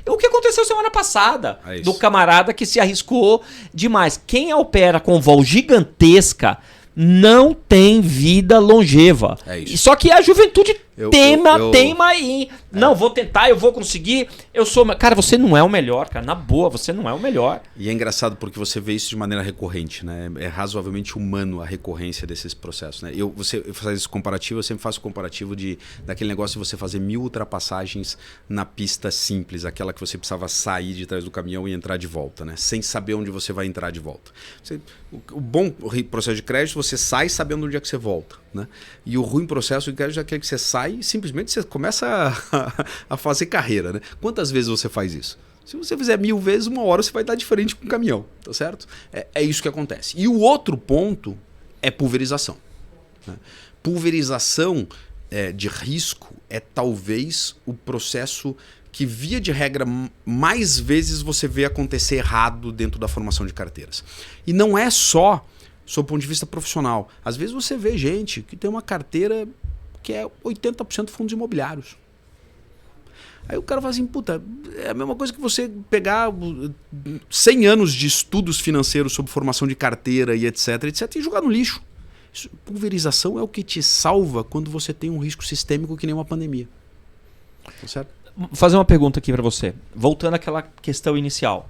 O que aconteceu semana passada do camarada que se arriscou demais. Quem opera com vol gigantesca não tem vida longeva.
É isso.
Só que a juventude Teima aí. Não, vou tentar, eu vou conseguir. Eu sou. Cara, você não é o melhor, cara. Na boa, você não é o melhor.
E é engraçado porque você vê isso de maneira recorrente, né? É razoavelmente humano a recorrência desses processos, né? Você faz esse comparativo, eu sempre faço o comparativo daquele negócio de você fazer 1000 ultrapassagens na pista simples, aquela que você precisava sair de trás do caminhão e entrar de volta, né? Sem saber onde você vai entrar de volta. O bom processo de crédito, você sai sabendo onde é que você volta, né? E o ruim processo de crédito é aquele que você sai e simplesmente você começa a fazer carreira, né? Quantas vezes você faz isso? Se você fizer 1000 vezes, uma hora você vai estar diferente com o caminhão, tá certo? É isso que acontece. E o outro ponto é pulverização, né? Pulverização de risco é talvez o processo que, via de regra, mais vezes você vê acontecer errado dentro da formação de carteiras. E não é só sob o ponto de vista profissional. Às vezes você vê gente que tem uma carteira que é 80% fundos imobiliários. Aí o cara fala assim, puta, é a mesma coisa que você pegar 100 anos de estudos financeiros sobre formação de carteira e etc, e jogar no lixo. Pulverização é o que te salva quando você tem um risco sistêmico que nem uma pandemia. Tá certo?
Vou fazer uma pergunta aqui para você. Voltando àquela questão inicial.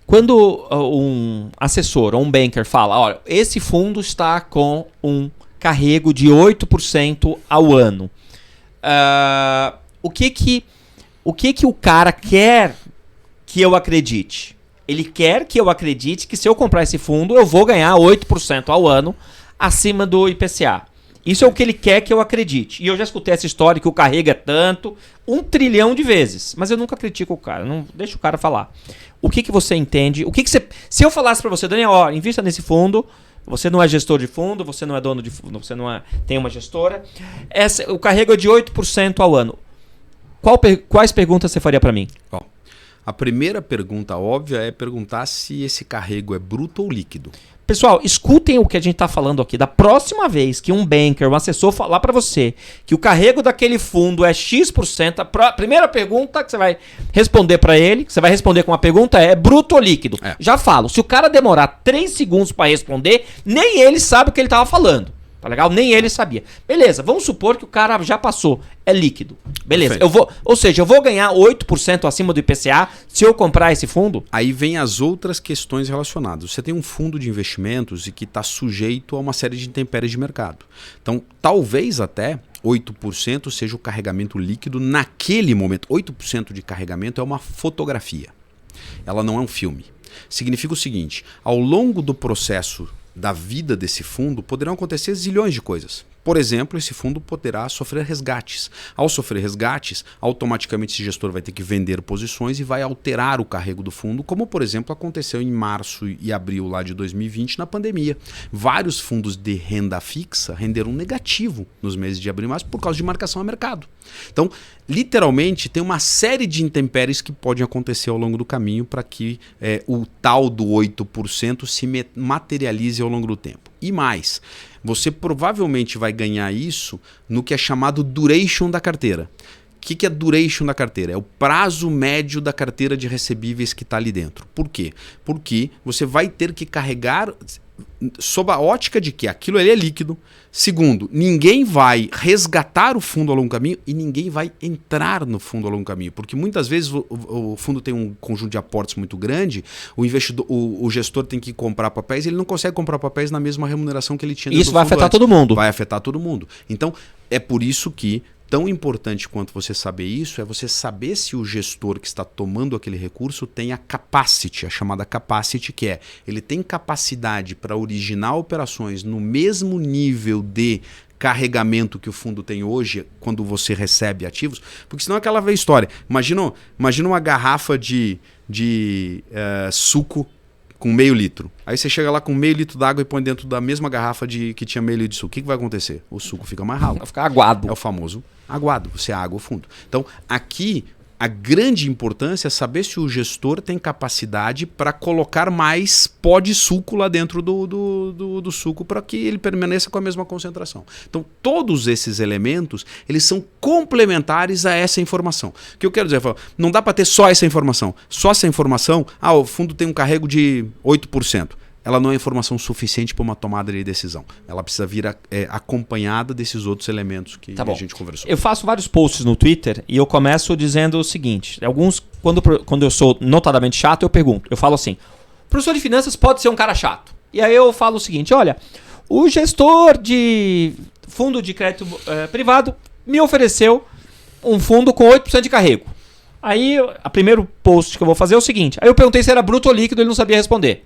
Quando um assessor ou um banker fala, olha, esse fundo está com um carrego de 8% ao ano. O que o cara quer que eu acredite? Ele quer que eu acredite que se eu comprar esse fundo, eu vou ganhar 8% ao ano acima do IPCA. Isso é o que ele quer que eu acredite. E eu já escutei essa história que o carrego é tanto, 1 trilhão de vezes. Mas eu nunca critico o cara, não deixa o cara falar. O que você entende? Se eu falasse para você, Daniel, ó, invista nesse fundo, você não é gestor de fundo, você não é dono de fundo, você não tem uma gestora. O carrego é de 8% ao ano. Quais perguntas você faria para mim?
A primeira pergunta óbvia é perguntar se esse carrego é bruto ou líquido.
Pessoal, escutem o que a gente está falando aqui. Da próxima vez que um banker, um assessor falar para você que o carrego daquele fundo é X%, a primeira pergunta que você vai responder para ele, que você vai responder com uma pergunta é bruto ou líquido? Já falo, se o cara demorar 3 segundos para responder, nem ele sabe o que ele estava falando. Tá legal? Nem ele sabia. Beleza, vamos supor que o cara já passou. É líquido. Beleza. Eu vou ganhar 8% acima do IPCA se eu comprar esse fundo?
Aí vem as outras questões relacionadas. Você tem um fundo de investimentos e que está sujeito a uma série de intempéries de mercado. Então, talvez até 8% seja o carregamento líquido naquele momento. 8% de carregamento é uma fotografia. Ela não é um filme. Significa o seguinte, ao longo do processo da vida desse fundo, poderão acontecer zilhões de coisas. Por exemplo, esse fundo poderá sofrer resgates. Ao sofrer resgates, automaticamente esse gestor vai ter que vender posições e vai alterar o carrego do fundo, como, por exemplo, aconteceu em março e abril lá de 2020 na pandemia. Vários fundos de renda fixa renderam negativo nos meses de abril e março por causa de marcação a mercado. Então, literalmente, tem uma série de intempéries que podem acontecer ao longo do caminho para que o tal do 8% se materialize ao longo do tempo. E mais, você provavelmente vai ganhar isso no que é chamado duration da carteira. O que é duration da carteira? É o prazo médio da carteira de recebíveis que está ali dentro. Por quê? Porque você vai ter que carregar sob a ótica de que aquilo ali é líquido. Segundo, ninguém vai resgatar o fundo ao longo do caminho e ninguém vai entrar no fundo ao longo do caminho. Porque muitas vezes o fundo tem um conjunto de aportes muito grande, o gestor tem que comprar papéis e ele não consegue comprar papéis na mesma remuneração que ele tinha.
Isso vai afetar todo mundo.
Vai afetar todo mundo. Então, é por isso que tão importante quanto você saber isso é você saber se o gestor que está tomando aquele recurso tem a capacity, a chamada capacity, que é ele tem capacidade para originar operações no mesmo nível de carregamento que o fundo tem hoje quando você recebe ativos, porque senão é aquela velha história. Imagina uma garrafa de suco com meio litro. Aí você chega lá com meio litro d'água e põe dentro da mesma garrafa que tinha meio litro de suco. O que vai acontecer? O suco fica mais ralo.
Vai ficar aguado.
É o famoso aguado. Você água ao fundo. Então, aqui, a grande importância é saber se o gestor tem capacidade para colocar mais pó de suco lá dentro do suco para que ele permaneça com a mesma concentração. Então, todos esses elementos, eles são complementares a essa informação. O que eu quero dizer? Não dá para ter só essa informação. Só essa informação, o fundo tem um carrego de 8%. ela não é informação suficiente para uma tomada de decisão. Ela precisa vir acompanhada desses outros elementos que a gente conversou.
Eu faço vários posts no Twitter e eu começo dizendo o seguinte. Alguns, quando eu sou notadamente chato, eu falo assim, professor de finanças pode ser um cara chato. E aí eu falo o seguinte, olha, o gestor de fundo de crédito privado me ofereceu um fundo com 8% de carrego. Aí, o primeiro post que eu vou fazer é o seguinte. Aí eu perguntei se era bruto ou líquido, ele não sabia responder.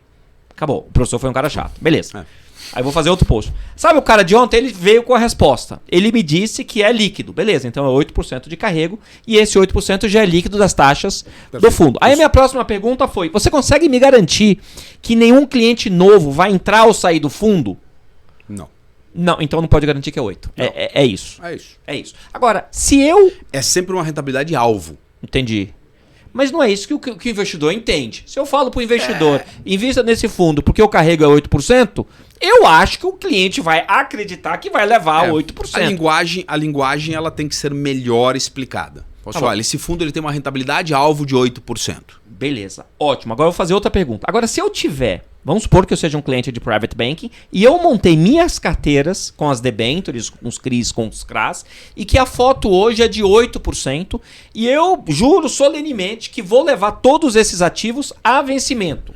Acabou. O professor foi um cara chato. Beleza. Aí eu vou fazer outro post. Sabe o cara de ontem? Ele veio com a resposta. Ele me disse que é líquido. Beleza, então é 8% de carrego. E esse 8% já é líquido das taxas do fundo. Aí a minha próxima pergunta foi, você consegue me garantir que nenhum cliente novo vai entrar ou sair do fundo? Não, então não pode garantir que é 8. É isso. É isso. Agora, se eu...
É sempre uma rentabilidade alvo.
Entendi. Mas não é isso que o investidor entende. Se eu falo para o investidor, invista nesse fundo porque o carrego é 8%, eu acho que o cliente vai acreditar que vai levar 8%.
A linguagem ela tem que ser melhor explicada. Olha, esse fundo ele tem uma rentabilidade alvo de 8%.
Beleza, ótimo. Agora eu vou fazer outra pergunta. Agora, se eu tiver, vamos supor que eu seja um cliente de Private Banking e eu montei minhas carteiras com as debentures, com os CRIs, com os CRAs, e que a foto hoje é de 8%, e eu juro solenemente que vou levar todos esses ativos a vencimento.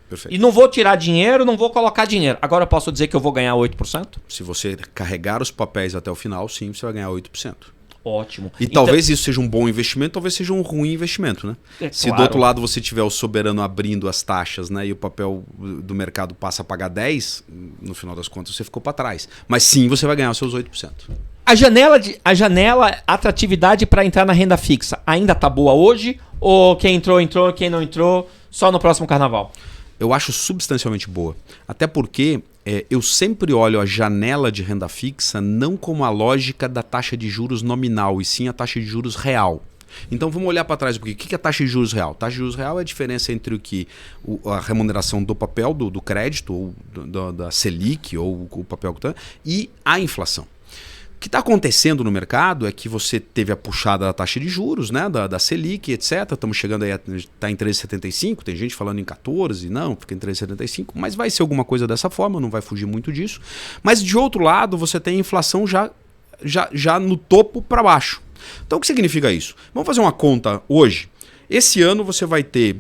Perfeito.
E não vou tirar dinheiro, não vou colocar dinheiro. Agora eu posso dizer que eu vou ganhar 8%?
Se você carregar os papéis até o final, sim, você vai ganhar 8%.
Ótimo.
E então, talvez isso seja um bom investimento, talvez seja um ruim investimento, né? Se do outro lado você tiver o soberano abrindo as taxas, né, e o papel do mercado passa a pagar 10%, no final das contas você ficou para trás. Mas sim, você vai ganhar os seus 8%.
A janela atratividade para entrar na renda fixa ainda tá boa hoje? Ou quem entrou, quem não entrou, só no próximo carnaval?
Eu acho substancialmente boa. Até porque eu sempre olho a janela de renda fixa não como a lógica da taxa de juros nominal, e sim a taxa de juros real. Então vamos olhar para trás, porque o que é taxa de juros real? Taxa de juros real é a diferença entre a remuneração do papel, do crédito, ou da Selic, ou o papel e a inflação. O que está acontecendo no mercado é que você teve a puxada da taxa de juros, né, da Selic, etc. Estamos chegando aí, está em 13,75, tem gente falando em 14, não, fica em 13,75, mas vai ser alguma coisa dessa forma, não vai fugir muito disso. Mas de outro lado, você tem a inflação já no topo para baixo. Então o que significa isso? Vamos fazer uma conta hoje. Esse ano você vai ter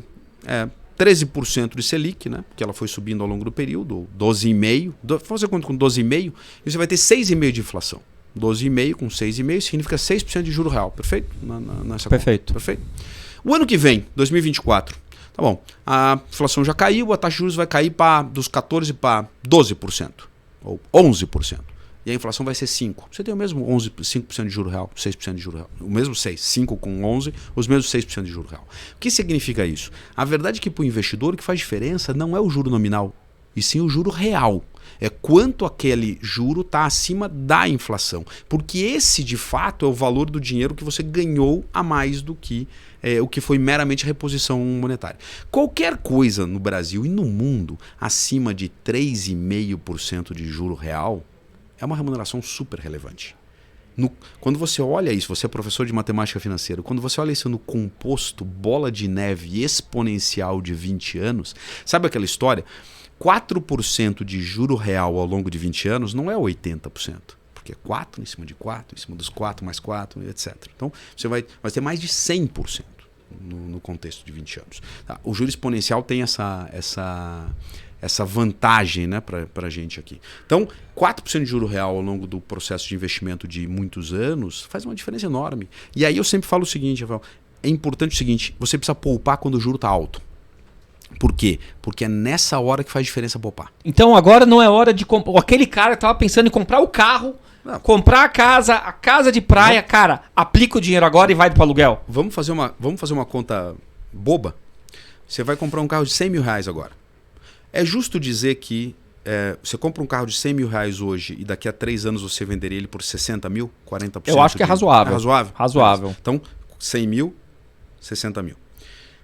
13% de Selic, né, porque ela foi subindo ao longo do período, 12,5%, vamos fazer conta com 12,5%, e você vai ter 6,5% de inflação. 12,5 com 6,5 significa 6% de juro real, perfeito?
Perfeito.
Perfeito. O ano que vem, 2024, tá bom, a inflação já caiu, a taxa de juros vai cair dos 14% para 12%, ou 11%. E a inflação vai ser 5%. Você tem o mesmo 5% de juro real, 6% de juro real. O mesmo 6%, 5% com 11%, os mesmos 6% de juro real. O que significa isso? A verdade é que para o investidor o que faz diferença não é o juro nominal, e sim o juro real. É quanto aquele juro está acima da inflação. Porque esse, de fato, é o valor do dinheiro que você ganhou a mais do que o que foi meramente reposição monetária. Qualquer coisa no Brasil e no mundo acima de 3,5% de juro real é uma remuneração super relevante. Quando você olha isso, você é professor de matemática financeira, quando você olha isso no composto bola de neve exponencial de 20 anos, sabe aquela história? 4% de juro real ao longo de 20 anos não é 80%. Porque é 4 em cima de 4, em cima dos 4 mais 4, etc. Então, você vai ter mais de 100% no contexto de 20 anos. Tá? O juro exponencial tem essa vantagem, né, para a gente aqui. Então, 4% de juro real ao longo do processo de investimento de muitos anos faz uma diferença enorme. E aí eu sempre falo o seguinte, Rafael, é importante o seguinte, você precisa poupar quando o juro está alto. Por quê? Porque é nessa hora que faz diferença poupar.
Então agora não é hora de comprar. Aquele cara que estava pensando em comprar o carro, comprar a casa de praia, cara, aplica o dinheiro agora e vai para o aluguel.
Vamos fazer uma conta boba? Você vai comprar um carro de 100 mil reais agora. É justo dizer que você compra um carro de 100 mil reais hoje e daqui a 3 anos você venderia ele por 60 mil, 40%?
Eu acho que é razoável.
É razoável?
Razoável.
Então, 100 mil, 60 mil.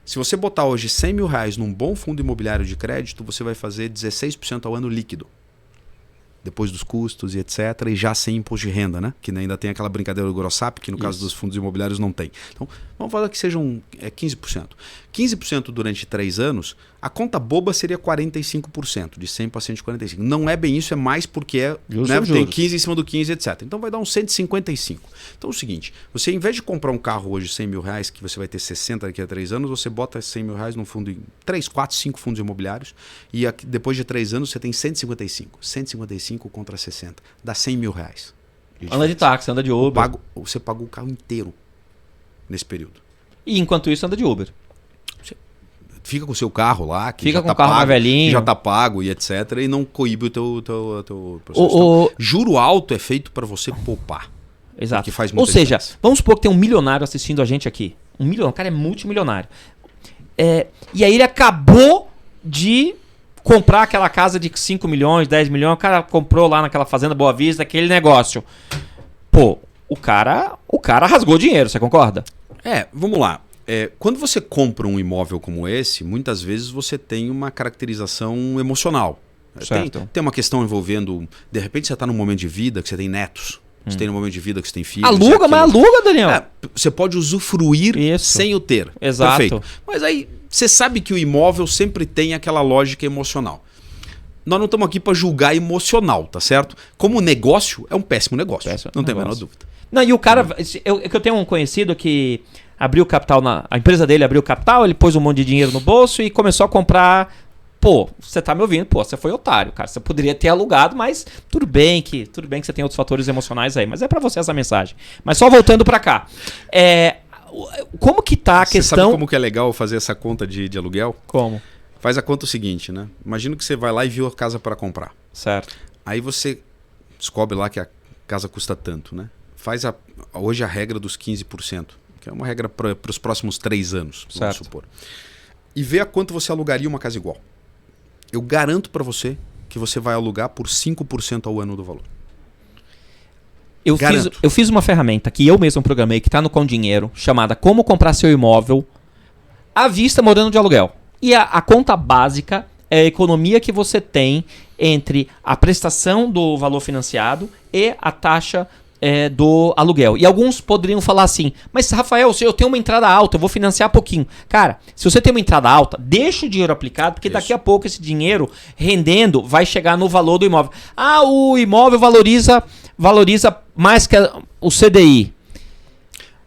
Se você botar hoje 100 mil reais num bom fundo imobiliário de crédito, você vai fazer 16% ao ano líquido. Depois dos custos e etc. E já sem imposto de renda, né? Que ainda tem aquela brincadeira do Grossap, que no caso dos fundos imobiliários não tem. Então, vamos falar que sejam 15%. 15% durante 3 anos, a conta boba seria 45%, de 100 para 145. Não é bem isso, é mais porque tem 15 em cima do 15, etc. Então vai dar uns 155. Então é o seguinte, você em vez de comprar um carro hoje de 100 mil reais, que você vai ter 60 daqui a 3 anos, você bota 100 mil reais num fundo, em 3, 4, 5 fundos imobiliários, e depois de 3 anos você tem 155. 155 contra 60, dá 100 mil reais.
Anda de táxi, anda de Uber.
Você pagou o carro inteiro nesse período.
E enquanto isso anda de Uber.
Fica com o seu carro lá, que
fica
já
com
tá
o carro
pago,
mais velhinho,
já tá pago e etc. E não coíbe o teu processo. Então, juro alto é feito para você poupar.
Exato.
Faz
Ou seja,
diferença.
vamos supor que tem um milionário assistindo a gente aqui. Um milionário, o cara é multimilionário. E aí ele acabou de comprar aquela casa de 5 milhões, 10 milhões. O cara comprou lá naquela fazenda Boa Vista, aquele negócio. Pô, o cara rasgou dinheiro, você concorda?
Vamos lá. Quando você compra um imóvel como esse, muitas vezes você tem uma caracterização emocional. Tem uma questão envolvendo... De repente você está num momento de vida que você tem netos. Você tem um momento de vida que você tem filhos.
Aluga, mas aluga, Daniel.
Você pode usufruir sem o ter.
Exato.
Perfeito. Mas aí você sabe que o imóvel sempre tem aquela lógica emocional. Nós não estamos aqui para julgar emocional, tá certo? Como negócio, é um péssimo negócio. Não tem a menor dúvida.
Não, e o cara... Eu tenho um conhecido que abriu capital a empresa dele abriu capital, ele pôs um monte de dinheiro no bolso e começou a comprar... Pô, você tá me ouvindo? Pô, você foi otário, cara. Você poderia ter alugado, mas tudo bem que você tem outros fatores emocionais aí. Mas é pra você essa mensagem. Mas só voltando pra cá. Como que tá a questão...
Você sabe como que é legal fazer essa conta de aluguel?
Como?
Faz a conta o seguinte, né? Imagina que você vai lá e viu a casa para comprar.
Certo.
Aí você descobre lá que a casa custa tanto, né? Faz hoje a regra dos 15%, que é uma regra para os próximos 3 anos, vamos supor. E vê a quanto você alugaria uma casa igual. Eu garanto para você que você vai alugar por 5% ao ano do valor.
Eu fiz uma ferramenta que eu mesmo programei, que está no Com Dinheiro, chamada Como Comprar Seu Imóvel à vista morando de aluguel. E a conta básica é a economia que você tem entre a prestação do valor financiado e a taxa do aluguel. E alguns poderiam falar assim, mas Rafael, se eu tenho uma entrada alta, eu vou financiar pouquinho. Cara, se você tem uma entrada alta, deixa o dinheiro aplicado, porque daqui a pouco esse dinheiro rendendo vai chegar no valor do imóvel. O imóvel valoriza mais que o CDI.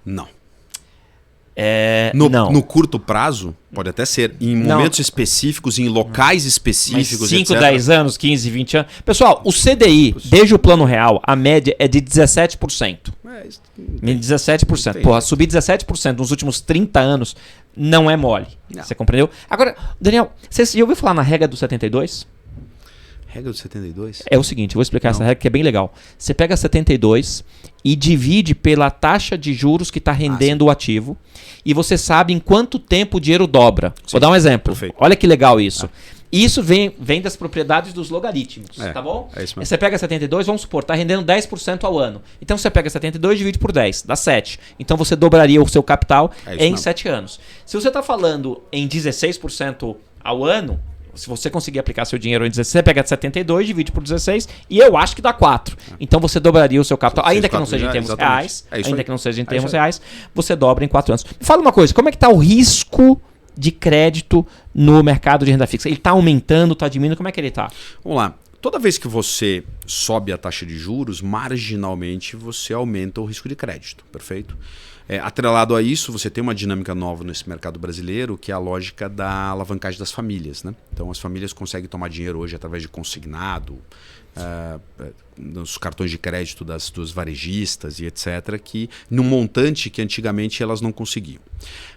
Não.
Não.
No curto prazo, pode até ser. Em momentos específicos, em locais específicos,
5,
etc.
10 anos, 15, 20 anos. Pessoal, o CDI, desde o Plano Real, a média é de 17%. 17%. Porra, subir 17% nos últimos 30 anos não é mole. Não. Você compreendeu? Agora, Daniel, você já ouviu falar na regra do 72?
Regra do 72?
É o seguinte, eu vou explicar essa regra que é bem legal. Você pega 72 e divide pela taxa de juros que está rendendo o ativo e você sabe em quanto tempo o dinheiro dobra. Sim. Vou dar um exemplo. Perfeito. Olha que legal isso. Isso vem das propriedades dos logaritmos, tá bom?
É isso mesmo.
Você pega 72, vamos supor, está rendendo 10% ao ano. Então você pega 72 e divide por 10, dá 7. Então você dobraria o seu capital em 7 anos. Se você está falando em 16% ao ano... Se você conseguir aplicar seu dinheiro em 16, você pega de 72, divide por 16 e eu acho que dá 4. Então você dobraria o seu capital, ainda que não seja em termos reais, você dobra em 4 anos. Me fala uma coisa, como é que está o risco de crédito no mercado de renda fixa? Ele está aumentando, está diminuindo, como é que ele está?
Vamos lá. Toda vez que você sobe a taxa de juros, marginalmente você aumenta o risco de crédito, perfeito? Atrelado a isso, você tem uma dinâmica nova nesse mercado brasileiro, que é a lógica da alavancagem das famílias, né? Então as famílias conseguem tomar dinheiro hoje através de consignado, nos cartões de crédito dos varejistas e etc., que num montante que antigamente elas não conseguiam.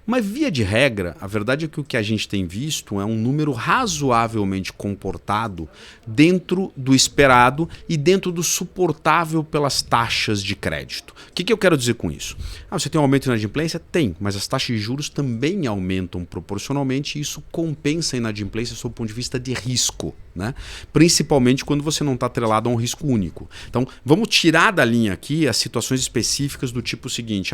Mas via de regra, a verdade é que o que a gente tem visto é um número razoavelmente comportado dentro do esperado e dentro do suportável pelas taxas de crédito. O que eu quero dizer com isso? Você tem um aumento de inadimplência? Tem, mas as taxas de juros também aumentam proporcionalmente e isso compensa a inadimplência sob o ponto de vista de risco, né? Principalmente quando você não está atrelado a um risco único. Então, vamos tirar da linha aqui as situações específicas do tipo seguinte,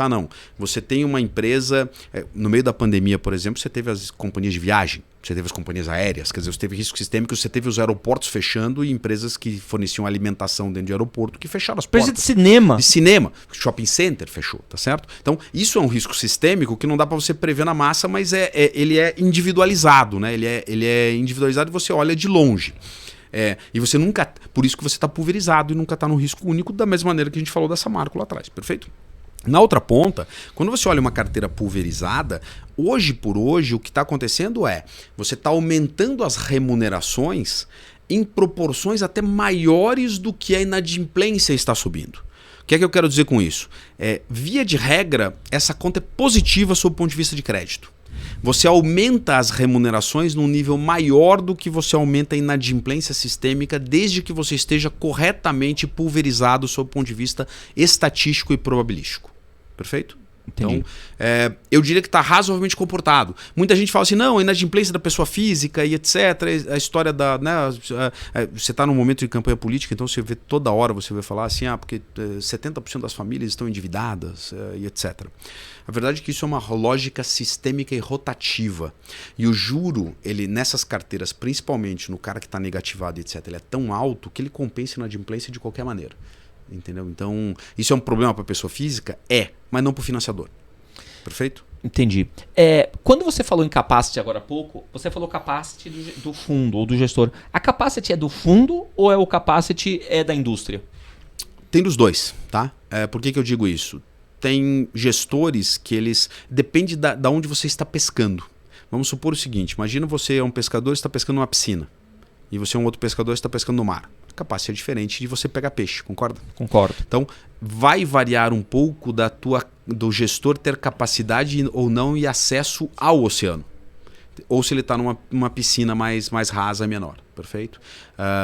você tem uma empresa, no meio da pandemia, por exemplo, você teve as companhias de viagem, Você teve as companhias aéreas, quer dizer, você teve risco sistêmico, você teve os aeroportos fechando e empresas que forneciam alimentação dentro de aeroporto que fecharam as portas.
De cinema.
De cinema. Shopping center fechou, tá certo? Então, isso é um risco sistêmico que não dá para você prever na massa, mas ele é individualizado, né? Ele é individualizado e você olha de longe. E você nunca... Por isso que você está pulverizado e nunca está no risco único, da mesma maneira que a gente falou dessa marca lá atrás, perfeito? Na outra ponta, quando você olha uma carteira pulverizada, hoje por hoje o que está acontecendo você está aumentando as remunerações em proporções até maiores do que a inadimplência está subindo. O que é que eu quero dizer com isso? Via de regra, essa conta é positiva sob o ponto de vista de crédito. Você aumenta as remunerações num nível maior do que você aumenta a inadimplência sistêmica, desde que você esteja corretamente pulverizado sob o ponto de vista estatístico e probabilístico. Perfeito?
Entendi.
Então, eu diria que está razoavelmente comportado. Muita gente fala assim, não, a inadimplência da pessoa física e etc. A história da... Né, você está num momento de campanha política, então você vê toda hora, você vai falar assim, porque 70% das famílias estão endividadas e etc. A verdade é que isso é uma lógica sistêmica e rotativa. E o juro, ele nessas carteiras, principalmente no cara que está negativado, etc., ele é tão alto que ele compensa a inadimplência de qualquer maneira. Entendeu? Então, isso é um problema para a pessoa física? Mas não para o financiador. Perfeito?
Entendi. Quando você falou em capacity agora há pouco, você falou capacity do fundo ou do gestor. A capacity é do fundo ou o capacity é da indústria?
Tem dos dois, tá? Por que eu digo isso? Tem gestores que eles... Depende da onde você está pescando. Vamos supor o seguinte, imagina você é um pescador e está pescando numa piscina. E você é um outro pescador e está pescando no mar. A capacidade é diferente de você pegar peixe, concorda?
Concordo.
Então, vai variar um pouco do gestor ter capacidade ou não e acesso ao oceano. Ou se ele está numa piscina mais rasa e menor, perfeito?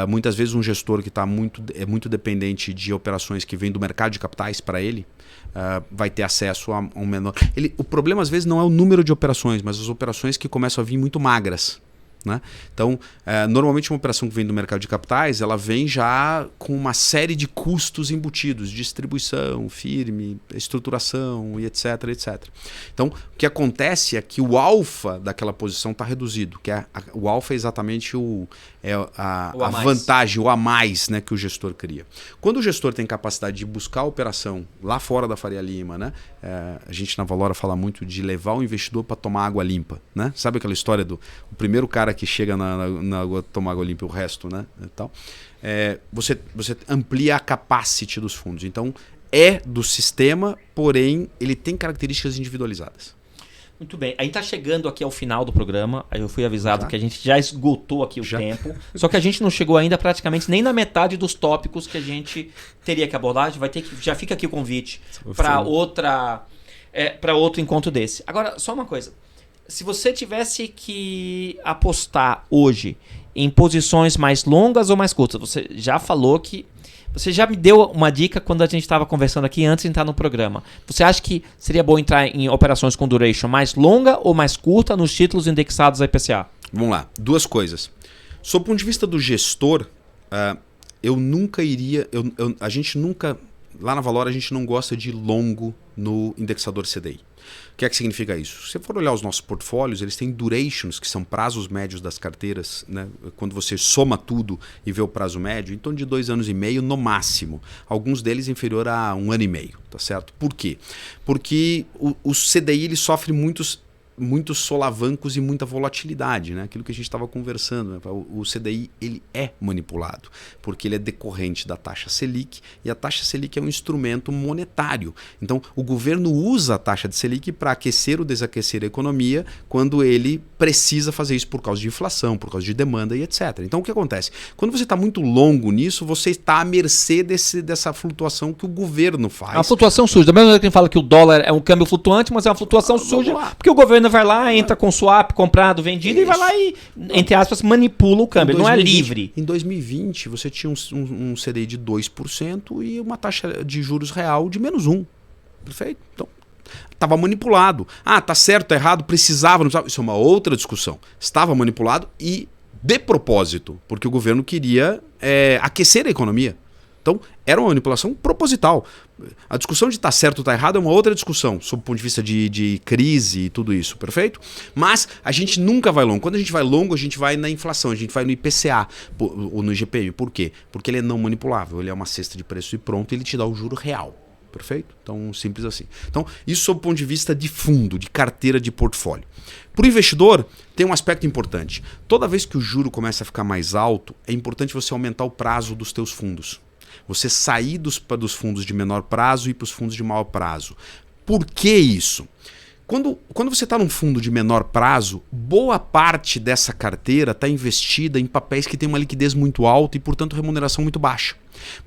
Muitas vezes um gestor que é muito dependente de operações que vêm do mercado de capitais para ele, vai ter acesso a um menor... O problema às vezes não é o número de operações, mas as operações que começam a vir muito magras. Né? Então, normalmente uma operação que vem do mercado de capitais, ela vem já com uma série de custos embutidos, distribuição, firme, estruturação e etc, etc. Então, o que acontece é que o alfa daquela posição está reduzido, que o alfa é exatamente a vantagem, o a mais, né, que o gestor cria. Quando o gestor tem capacidade de buscar a operação lá fora da Faria Lima, né, a gente na Valora fala muito de levar o investidor para tomar água limpa. Né? Sabe aquela história do primeiro cara que chega na água, tomar água limpa e o resto, né? Então, você amplia a capacity dos fundos. Então, é do sistema, porém, ele tem características individualizadas.
Muito bem. A gente está chegando aqui ao final do programa. Eu fui avisado que a gente já esgotou aqui o tempo. Só que a gente não chegou ainda praticamente nem na metade dos tópicos que a gente teria que abordar. Já fica aqui o convite para outro encontro desse. Agora, só uma coisa. Se você tivesse que apostar hoje em posições mais longas ou mais curtas, você já falou que... Você já me deu uma dica quando a gente estava conversando aqui antes de entrar no programa. Você acha que seria bom entrar em operações com duration mais longa ou mais curta nos títulos indexados a IPCA?
Vamos lá, duas coisas. Sob o ponto de vista do gestor, eu nunca iria... a gente nunca... Lá na Valora a gente não gosta de longo no indexador CDI. O que é que significa isso? Se você for olhar os nossos portfólios, eles têm durations, que são prazos médios das carteiras, né? Quando você soma tudo e vê o prazo médio, em torno de 2 anos e meio no máximo. Alguns deles inferior a 1 ano e meio, tá certo? Por quê? Porque o CDI ele sofre muitos solavancos e muita volatilidade, né? Aquilo que a gente estava conversando, né? O CDI ele é manipulado, porque ele é decorrente da taxa Selic, e a taxa Selic é um instrumento monetário. Então, o governo usa a taxa de Selic para aquecer ou desaquecer a economia quando ele precisa fazer isso por causa de inflação, por causa de demanda e etc. Então, o que acontece? Quando você está muito longo nisso, você está à mercê dessa flutuação que o governo faz.
A flutuação suja. Da mesma maneira que a gente fala que o dólar é um câmbio flutuante, mas é uma flutuação suja, porque o governo vai lá, entra com swap, comprado, vendido, e vai lá e, entre aspas, manipula o câmbio. Não é livre.
Em 2020, você tinha um CDI de 2% e uma taxa de juros real de -1%. Perfeito? Então, estava manipulado. Tá certo, tá errado, precisava, não precisava. Isso é uma outra discussão. Estava manipulado e de propósito, porque o governo queria aquecer a economia. Então, era uma manipulação proposital. A discussão de estar certo ou estar errado é uma outra discussão, sob o ponto de vista de crise e tudo isso, perfeito? Mas a gente nunca vai longo. Quando a gente vai longo, a gente vai na inflação, a gente vai no IPCA ou no IGPM. Por quê? Porque ele é não manipulável, ele é uma cesta de preço e pronto, e ele te dá o juro real. Perfeito? Então, simples assim. Então, isso sob o ponto de vista de fundo, de carteira de portfólio. Para o investidor, tem um aspecto importante. Toda vez que o juro começa a ficar mais alto, é importante você aumentar o prazo dos teus fundos. Você sair dos fundos de menor prazo e ir para os fundos de maior prazo. Por que isso? Quando você está num fundo de menor prazo, boa parte dessa carteira está investida em papéis que têm uma liquidez muito alta e, portanto, remuneração muito baixa.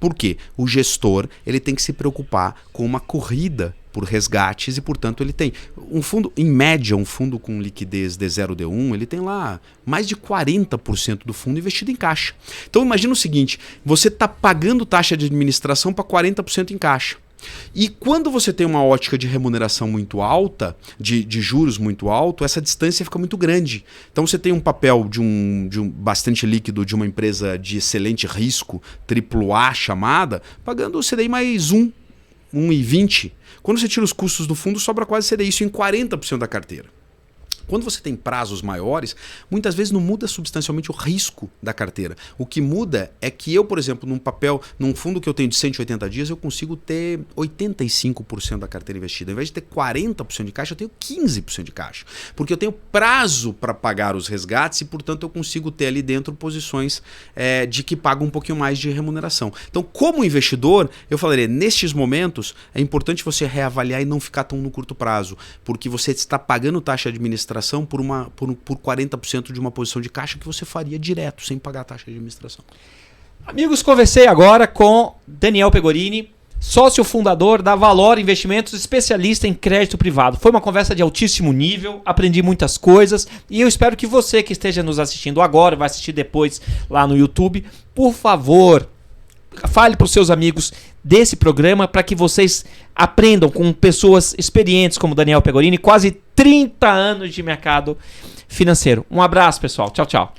Por quê? O gestor ele tem que se preocupar com uma corrida por resgates e, portanto, ele tem um fundo, em média, um fundo com liquidez D0, D1, ele tem lá mais de 40% do fundo investido em caixa. Então, imagina o seguinte, você está pagando taxa de administração para 40% em caixa. E quando você tem uma ótica de remuneração muito alta, de juros muito alto, essa distância fica muito grande. Então você tem um papel de um bastante líquido de uma empresa de excelente risco, AAA chamada, pagando o CDI mais 1,20. Quando você tira os custos do fundo, sobra quase CDI, isso em 40% da carteira. Quando você tem prazos maiores, muitas vezes não muda substancialmente o risco da carteira. O que muda é que eu, por exemplo, num fundo que eu tenho de 180 dias, eu consigo ter 85% da carteira investida. Ao invés de ter 40% de caixa, eu tenho 15% de caixa. Porque eu tenho prazo para pagar os resgates e, portanto, eu consigo ter ali dentro posições de que pagam um pouquinho mais de remuneração. Então, como investidor, eu falaria, nestes momentos, é importante você reavaliar e não ficar tão no curto prazo, porque você está pagando taxa de administração por 40% de uma posição de caixa que você faria direto, sem pagar a taxa de administração.
Amigos, conversei agora com Daniel Pegorini, sócio fundador da Valor Investimentos, especialista em crédito privado. Foi uma conversa de altíssimo nível, aprendi muitas coisas e eu espero que você que esteja nos assistindo agora, vai assistir depois lá no YouTube, por favor, fale para os seus amigos desse programa para que vocês aprendam com pessoas experientes como Daniel Pegorini, quase 30 anos de mercado financeiro. Um abraço, pessoal. Tchau, tchau.